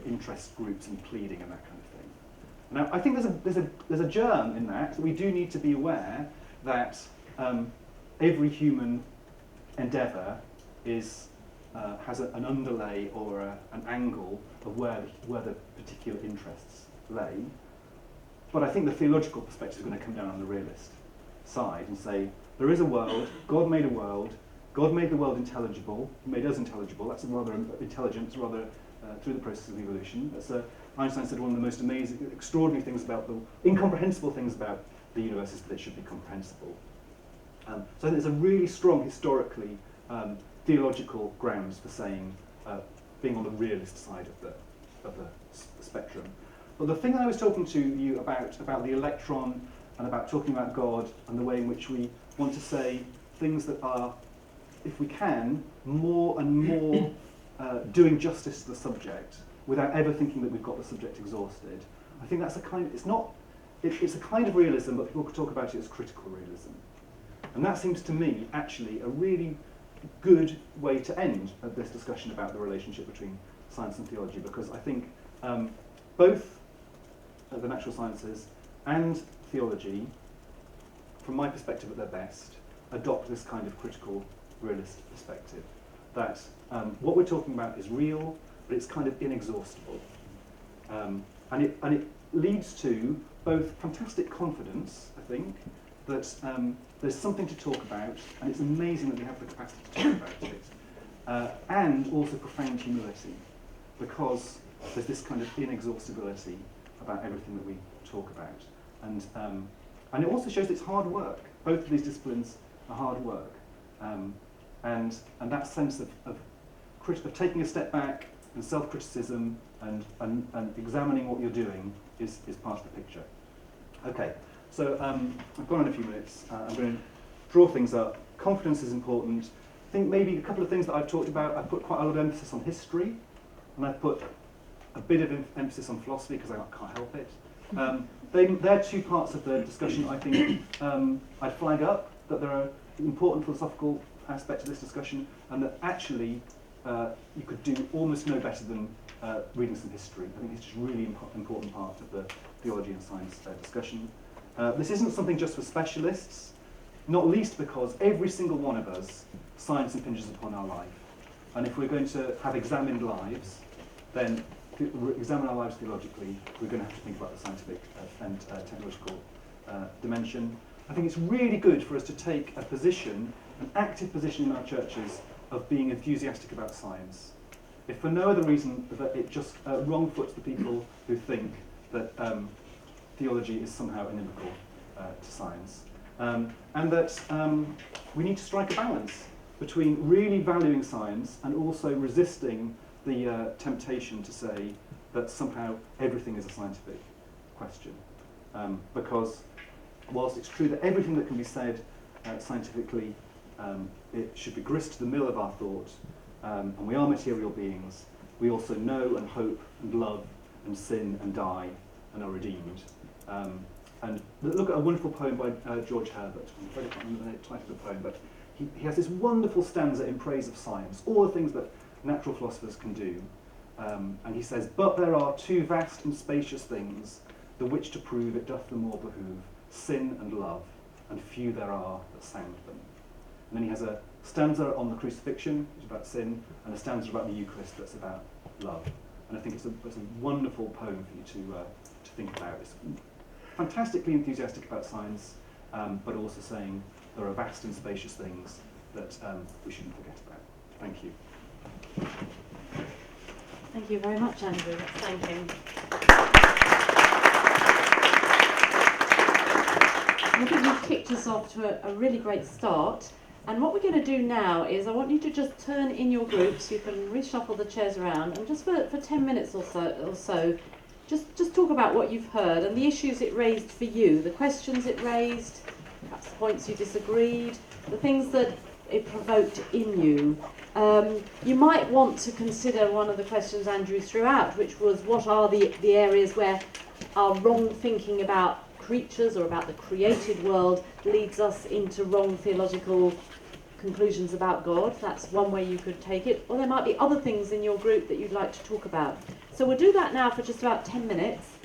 interest groups and pleading and that kind of thing. Now I think there's a germ in that we do need to be aware that. Every human endeavour has an underlay or an angle of where the particular interests lay. But I think the theological perspective is going to come down on the realist side and say, there is a world, God made a world, God made the world intelligible, He made us intelligible, that's rather intelligence, rather through the process of evolution. Einstein said one of the most amazing, extraordinary things about incomprehensible things about the universe is that it should be comprehensible. So I think there's a really strong historically theological grounds for saying being on the realist side of the spectrum. But the thing that I was talking to you about the electron and about talking about God and the way in which we want to say things that are, if we can, more and more doing justice to the subject without ever thinking that we've got the subject exhausted. I think that's it's a kind of realism, but people could talk about it as critical realism. And that seems to me actually a really good way to end this discussion about the relationship between science and theology, because I think both the natural sciences and theology, from my perspective at their best, adopt this kind of critical realist perspective. That what we're talking about is real, but it's kind of inexhaustible. And it leads to both fantastic confidence, I think, that there's something to talk about, and it's amazing that we have the capacity to talk about it, and also profound humility, because there's this kind of inexhaustibility about everything that we talk about. And it also shows that it's hard work. Both of these disciplines hard work. And that sense of taking a step back and self-criticism and examining what you're doing is part of the picture. Okay, so I've gone on a few minutes. I'm going to draw things up. Confidence is important. I think maybe a couple of things that I've talked about. I've put quite a lot of emphasis on history, and I've put a bit of emphasis on philosophy because I can't help it. They're two parts of the discussion I think I'd flag up, that there are important philosophical aspects of this discussion, and that actually you could do almost no better than reading some history. I think it's just a really important part of the theology and science discussion. This isn't something just for specialists, not least because every single one of us, science impinges upon our life. And if we're going to have examined lives, then examine our lives theologically, we're going to have to think about the scientific and technological dimension. I think it's really good for us to take a position, an active position in our churches, of being enthusiastic about science. If for no other reason that it just wrong-foots the people who think that theology is somehow inimical to science. And that we need to strike a balance between really valuing science and also resisting the temptation to say that somehow everything is a scientific question. Because whilst it's true that everything that can be said scientifically, it should be grist to the mill of our thought, and we are material beings, we also know and hope and love and sin and die and are redeemed. And look at a wonderful poem by George Herbert. I'm afraid I can't remember the title of the poem, but he has this wonderful stanza in praise of science, all the things that natural philosophers can do. And he says, "But there are two vast and spacious things, the which to prove it doth the more behoove, sin and love, and few there are that sound them." And then he has a stanza on the crucifixion, which is about sin, and a stanza about the Eucharist that's about love. And I think it's a wonderful poem for you to think about. It's fantastically enthusiastic about science, but also saying there are vast and spacious things that we shouldn't forget about. Thank you. Thank you very much, Andrew. Thank you. I think you've kicked us off to a really great start. And what we're going to do now is I want you to just turn in your groups. You can reshuffle the chairs around, and just for 10 minutes or so, just talk about what you've heard and the issues it raised for you, the questions it raised, perhaps the points you disagreed, the things that it provoked in you. You might want to consider one of the questions Andrew threw out, which was what are the areas where our wrong thinking about creatures or about the created world leads us into wrong theological conclusions about God. That's one way you could take it. Or there might be other things in your group that you'd like to talk about. So we'll do that now for just about 10 minutes.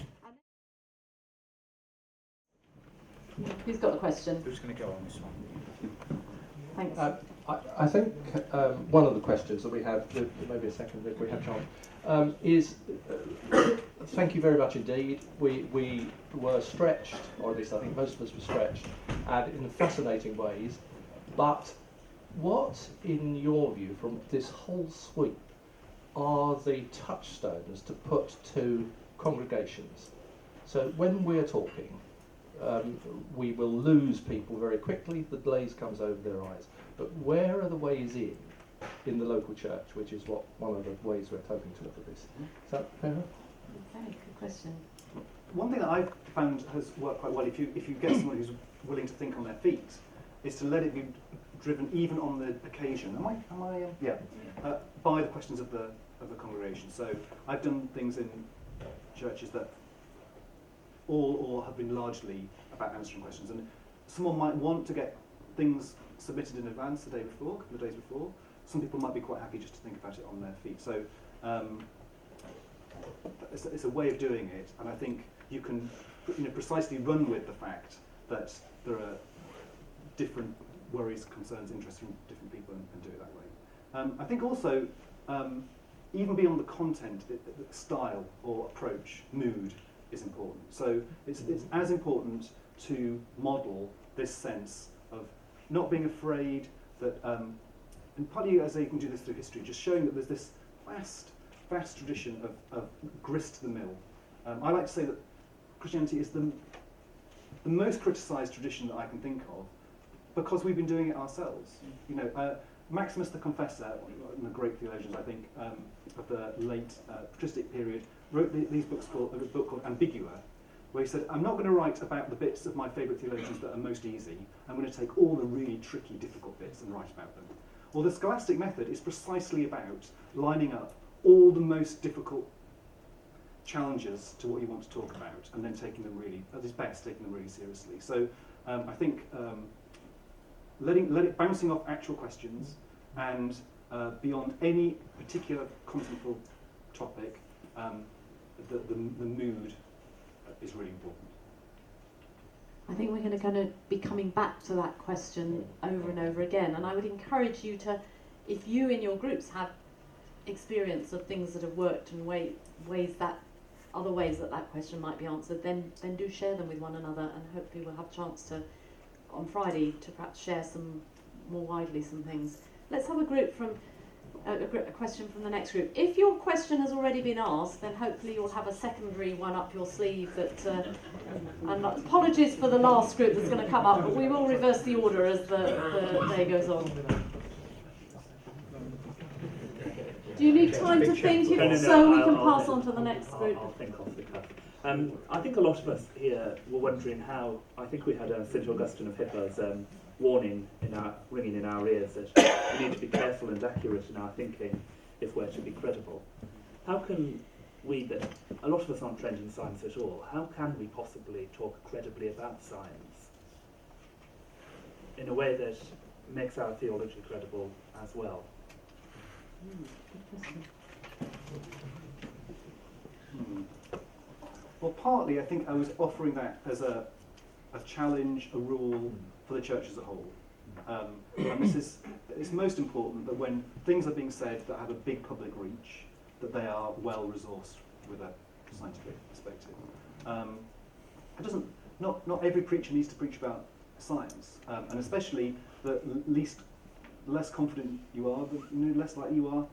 Who's got a question? Who's going to go on this one? Thanks. I think one of the questions that we have, maybe a second if we have time, is thank you very much indeed. We were stretched, or at least I think most of us were stretched, and in fascinating ways. But what, in your view, from this whole sweep, are the touchstones to put to congregations? So when we're talking, we will lose people very quickly. The glaze comes over their eyes. But where are the ways in the local church, which is one of the ways we're hoping to look at this? Is that fair enough? Very good question. One thing that I've found has worked quite well, if you get someone who's willing to think on their feet, is to let it be driven even on the occasion. By the questions of the congregation. So I've done things in churches that all have been largely about answering questions, and someone might want to get things submitted in advance the day before, a couple of days before. Some people might be quite happy just to think about it on their feet. So it's a way of doing it, and I think you can precisely run with the fact that there are different worries, concerns, interests from different people, and do it that way. I think also, even beyond the content, the style or approach, mood is important. So it's as important to model this sense of not being afraid that, and partly as you can do this through history, just showing that there's this vast tradition of grist to the mill. I like to say that Christianity is the most criticised tradition that I can think of, because we've been doing it ourselves. You know, Maximus the Confessor, one of the great theologians, I think, of the late patristic period, wrote these books a book called Ambigua, where he said, I'm not going to write about the bits of my favourite theologians that are most easy. I'm going to take all the really tricky, difficult bits and write about them. Well, the scholastic method is precisely about lining up all the most difficult challenges to what you want to talk about, and then taking them really, at its best, taking them really seriously. So I think bouncing off actual questions and beyond any particular contentful topic, the mood is really important. I think we're going to kind of be coming back to that question over and over again, and I would encourage you to, if you in your groups have experience of things that have worked and other ways that question might be answered, then do share them with one another, and hopefully we'll have a chance to, on Friday, to perhaps share some more widely some things. Let's have a question from the next group. If your question has already been asked, then hopefully you'll have a secondary one up your sleeve that, and apologies for the last group that's going to come up, but we will reverse the order as the day goes on. Do you need time to think so we can pass on to the next group? I'll think off the cuff. I think a lot of us here were wondering how, I think we had St. Augustine of Hippo's warning ringing in our ears that we need to be careful and accurate in our thinking if we're to be credible. How can we, that a lot of us aren't trained in science at all, how can we possibly talk credibly about science in a way that makes our theology credible as well? Well, partly I think I was offering that as a challenge, a rule for the church as a whole. And it's most important that when things are being said that have a big public reach, that they are well resourced with a scientific perspective. Not every preacher needs to preach about science, and especially the less confident you are, the less likely you are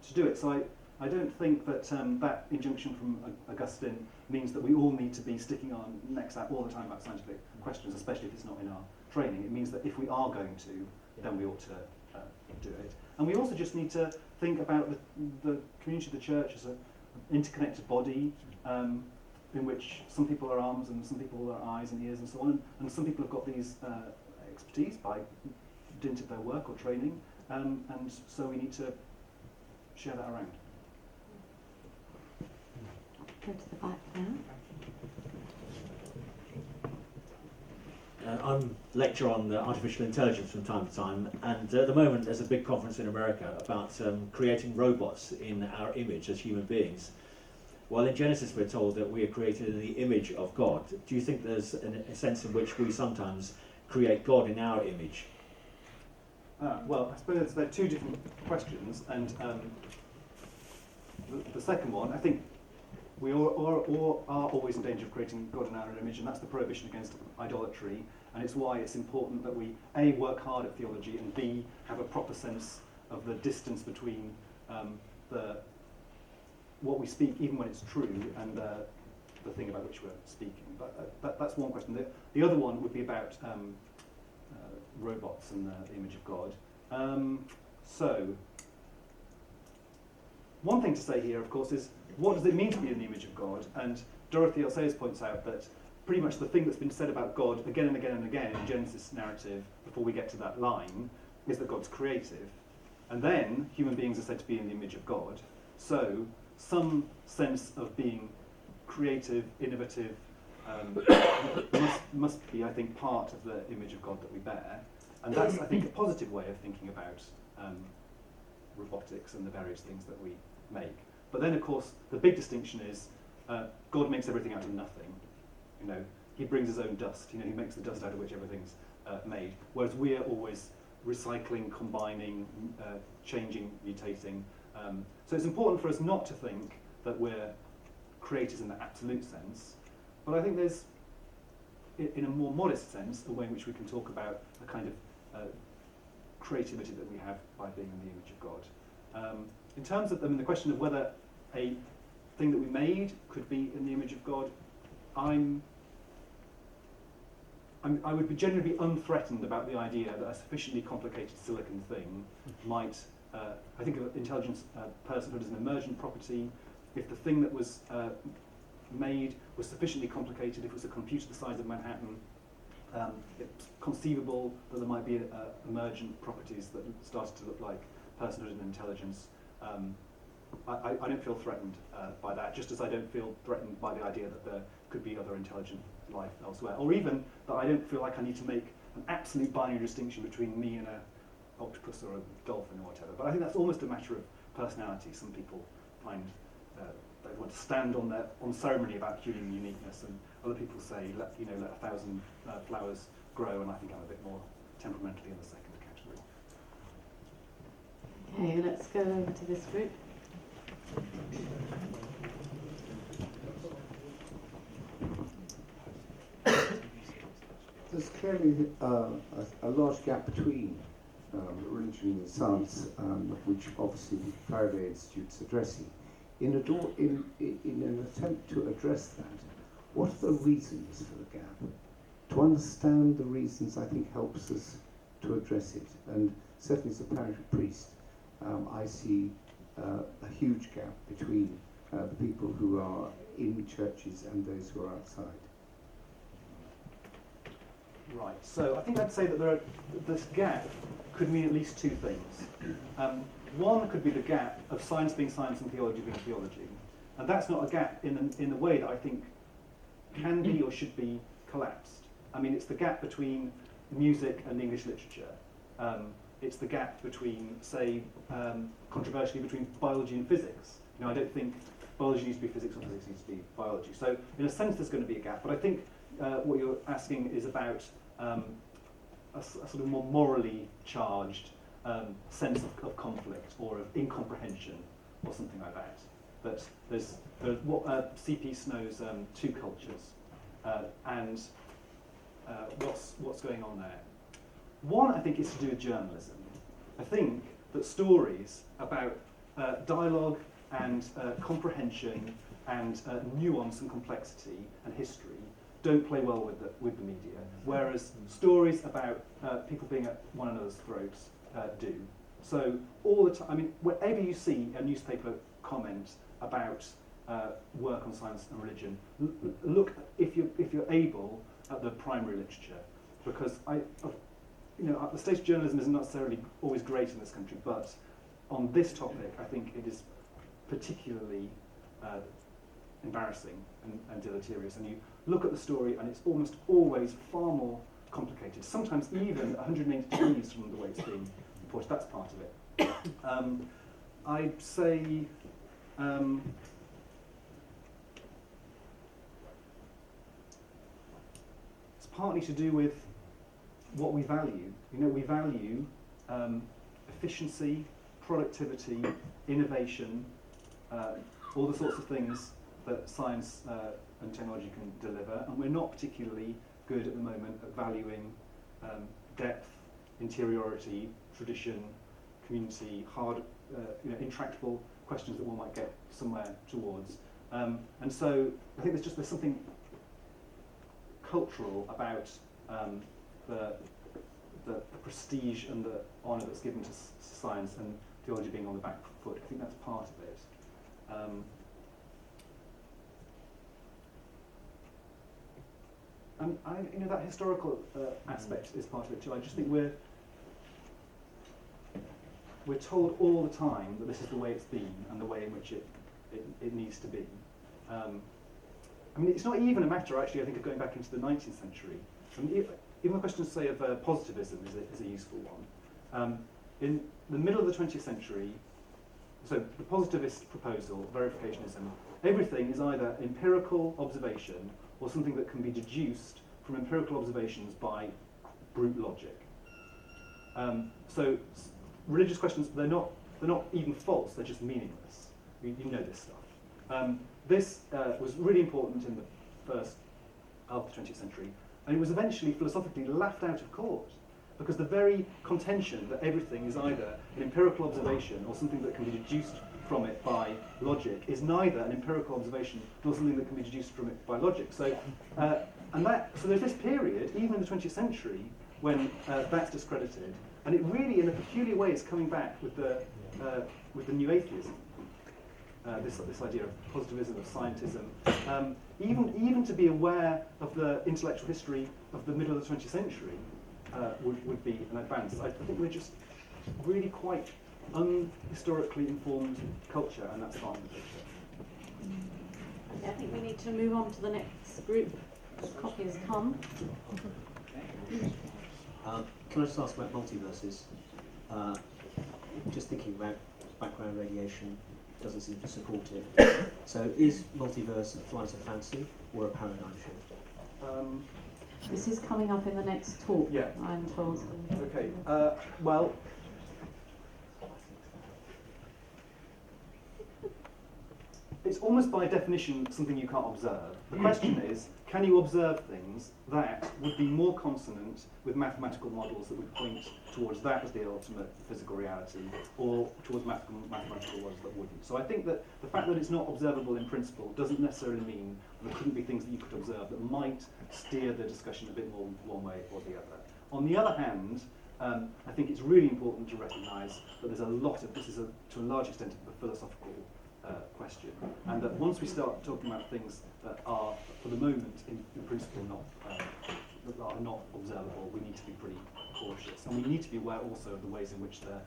to do it. So I don't think that that injunction from Augustine means that we all need to be sticking our necks out all the time about scientific questions, especially if it's not in our training. It means that if we are going to, then we ought to do it. And we also just need to think about the community of the church as an interconnected body, in which some people are arms and some people are eyes and ears and so on, and some people have got these expertise by dint of their work or training, and so we need to share that around. Go to the back now. I'm lecturer on artificial intelligence from time to time, and at the moment there's a big conference in America about creating robots in our image as human beings. While in Genesis we're told that we are created in the image of God, do you think there's a sense in which we sometimes create God in our image? Well, I suppose there are two different questions, and the second one, I think we all are always in danger of creating God in our image, and that's the prohibition against idolatry, and it's why it's important that we A, work hard at theology, and B, have a proper sense of the distance between what we speak, even when it's true, and the thing about which we're speaking. But that's one question. The other one would be about robots and the image of God. So, one thing to say here, of course, is what does it mean to be in the image of God? And Dorothy Alceus points out that pretty much the thing that's been said about God again and again and again in Genesis narrative, before we get to that line, is that God's creative. And then human beings are said to be in the image of God. So, some sense of being creative, innovative, must be, I think, part of the image of God that we bear. And that's, I think, a positive way of thinking about robotics and the various things that we make. But then, of course, the big distinction is God makes everything out of nothing. You know, he brings his own dust. You know, he makes the dust out of which everything's made. Whereas we are always recycling, combining, changing, mutating. So it's important for us not to think that we're creators in the absolute sense. But I think there's, in a more modest sense, a way in which we can talk about a kind of creativity that we have by being in the image of God. In terms of the question of whether a thing that we made could be in the image of God, I'm I would be generally be unthreatened about the idea that a sufficiently complicated silicon thing might, I think of intelligence personhood as an emergent property. If the thing that was made was sufficiently complicated, if it was a computer the size of Manhattan, it's conceivable that there might be emergent properties that started to look like personhood and intelligence. I don't feel threatened by that, just as I don't feel threatened by the idea that there could be other intelligent life elsewhere, or even that I don't feel like I need to make an absolute binary distinction between me and an octopus or a dolphin or whatever. But I think that's almost a matter of personality. Some people find they want to stand on ceremony about human uniqueness, and other people say, let 1,000 flowers grow, and I think I'm a bit more temperamentally in the second category. Okay, let's go over to this group. There's clearly a large gap between religion and science, which obviously Faraday Institute's addressing. In an attempt to address that, what are the reasons for the gap? To understand the reasons, I think, helps us to address it. And certainly as a parish priest, I see a huge gap between the people who are in churches and those who are outside. Right, so I think I'd say that this gap could mean at least two things. One could be the gap of science being science and theology being theology. And that's not a gap in the way that I think can be or should be collapsed. I mean, it's the gap between music and English literature. It's the gap between, say, controversially, between biology and physics. I don't think biology needs to be physics or physics needs to be biology. So in a sense, there's going to be a gap. But I think what you're asking is about a sort of more morally charged sense of conflict or of incomprehension or something like that. That there's what C.P. Snow's two cultures and what's going on there. One, I think, is to do with journalism. I think that stories about dialogue and comprehension and nuance and complexity and history don't play well with the media, whereas stories about people being at one another's throats do. So all the time, I mean, whenever you see a newspaper comment about work on science and religion, look, if you're able, at the primary literature, because the state of journalism isn't necessarily always great in this country, but on this topic, I think it is particularly embarrassing and deleterious. And you look at the story, and it's almost always far more complicated, sometimes even 180 degrees from the way it's being reported. That's part of it. I'd say it's partly to do with what we value. We value efficiency, productivity, innovation, all the sorts of things that science and technology can deliver, and we're not particularly good at the moment at valuing depth, interiority, tradition, community, hard, intractable questions that one might get somewhere towards. And so I think there's something cultural about the prestige and the honour that's given to science and theology being on the back foot. I think that's part of it. And that historical aspect is part of it too. I just think we're told all the time that this is the way it's been and the way in which it needs to be. I mean, it's not even a matter, actually, I think, of going back into the 19th century. I mean, even the question, say, of positivism is a useful one. In the middle of the 20th century, so the positivist proposal, verificationism, everything is either empirical observation or something that can be deduced from empirical observations by brute logic. So religious questions, they're not even false, they're just meaningless. You know this stuff. This was really important in the first half of the 20th century, and it was eventually philosophically laughed out of court, because the very contention that everything is either an empirical observation or something that can be deduced from it by logic is neither an empirical observation nor something that can be deduced from it by logic. So so there's this period, even in the 20th century, when that's discredited, and it really, in a peculiar way, is coming back with the new atheism. This idea of positivism, of scientism, even to be aware of the intellectual history of the middle of the 20th century would be an advance. I think we're just really quite unhistorically informed culture, and that's part of the picture. Okay, I think we need to move on to the next group. Copy has come. Can I just ask about multiverses? Just thinking about background radiation doesn't seem to support it. So is multiverse a flight of fancy or a paradigm shift? This is coming up in the next talk, Yeah. I'm told. Okay, well, it's almost by definition something you can't observe. The question is, can you observe things that would be more consonant with mathematical models that would point towards that as the ultimate physical reality, or towards mathematical models that wouldn't? So I think that the fact that it's not observable in principle doesn't necessarily mean that there couldn't be things that you could observe that might steer the discussion a bit more one way or the other. On the other hand, I think it's really important to recognise that there's a lot of, this is to a large extent a philosophical question, and that once we start talking about things that are, for the moment, in principle that are not observable, we need to be pretty cautious, and we need to be aware also of the ways in which they're,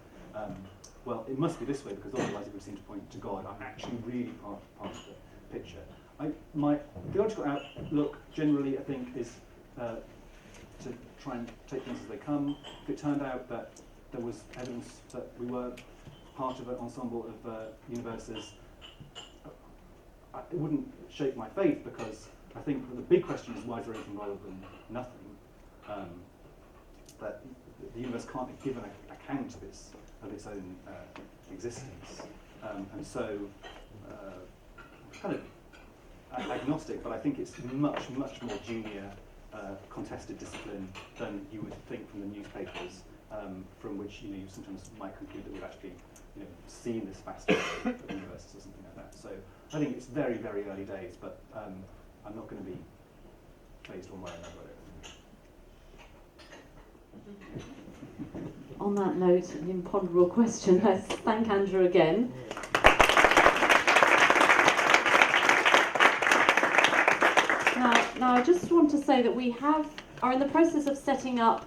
well, it must be this way because otherwise it would seem to point to God. I'm actually really part of the picture. My theological outlook generally, I think, is to try and take things as they come. If it turned out that there was evidence that we were part of an ensemble of universes, it wouldn't shake my faith, because I think the big question is, why is there anything rather than nothing? That the universe can't give an account of its own existence, and so kind of agnostic, but I think it's much more junior, contested discipline than you would think from the newspapers, from which you sometimes might conclude that we've actually seen this fascinating universes or something like that. So I think it's very, very early days, but I'm not going to be phased one way or another. On that note, an imponderable question. Let's thank Andrew again. Now I just want to say that we are in the process of setting up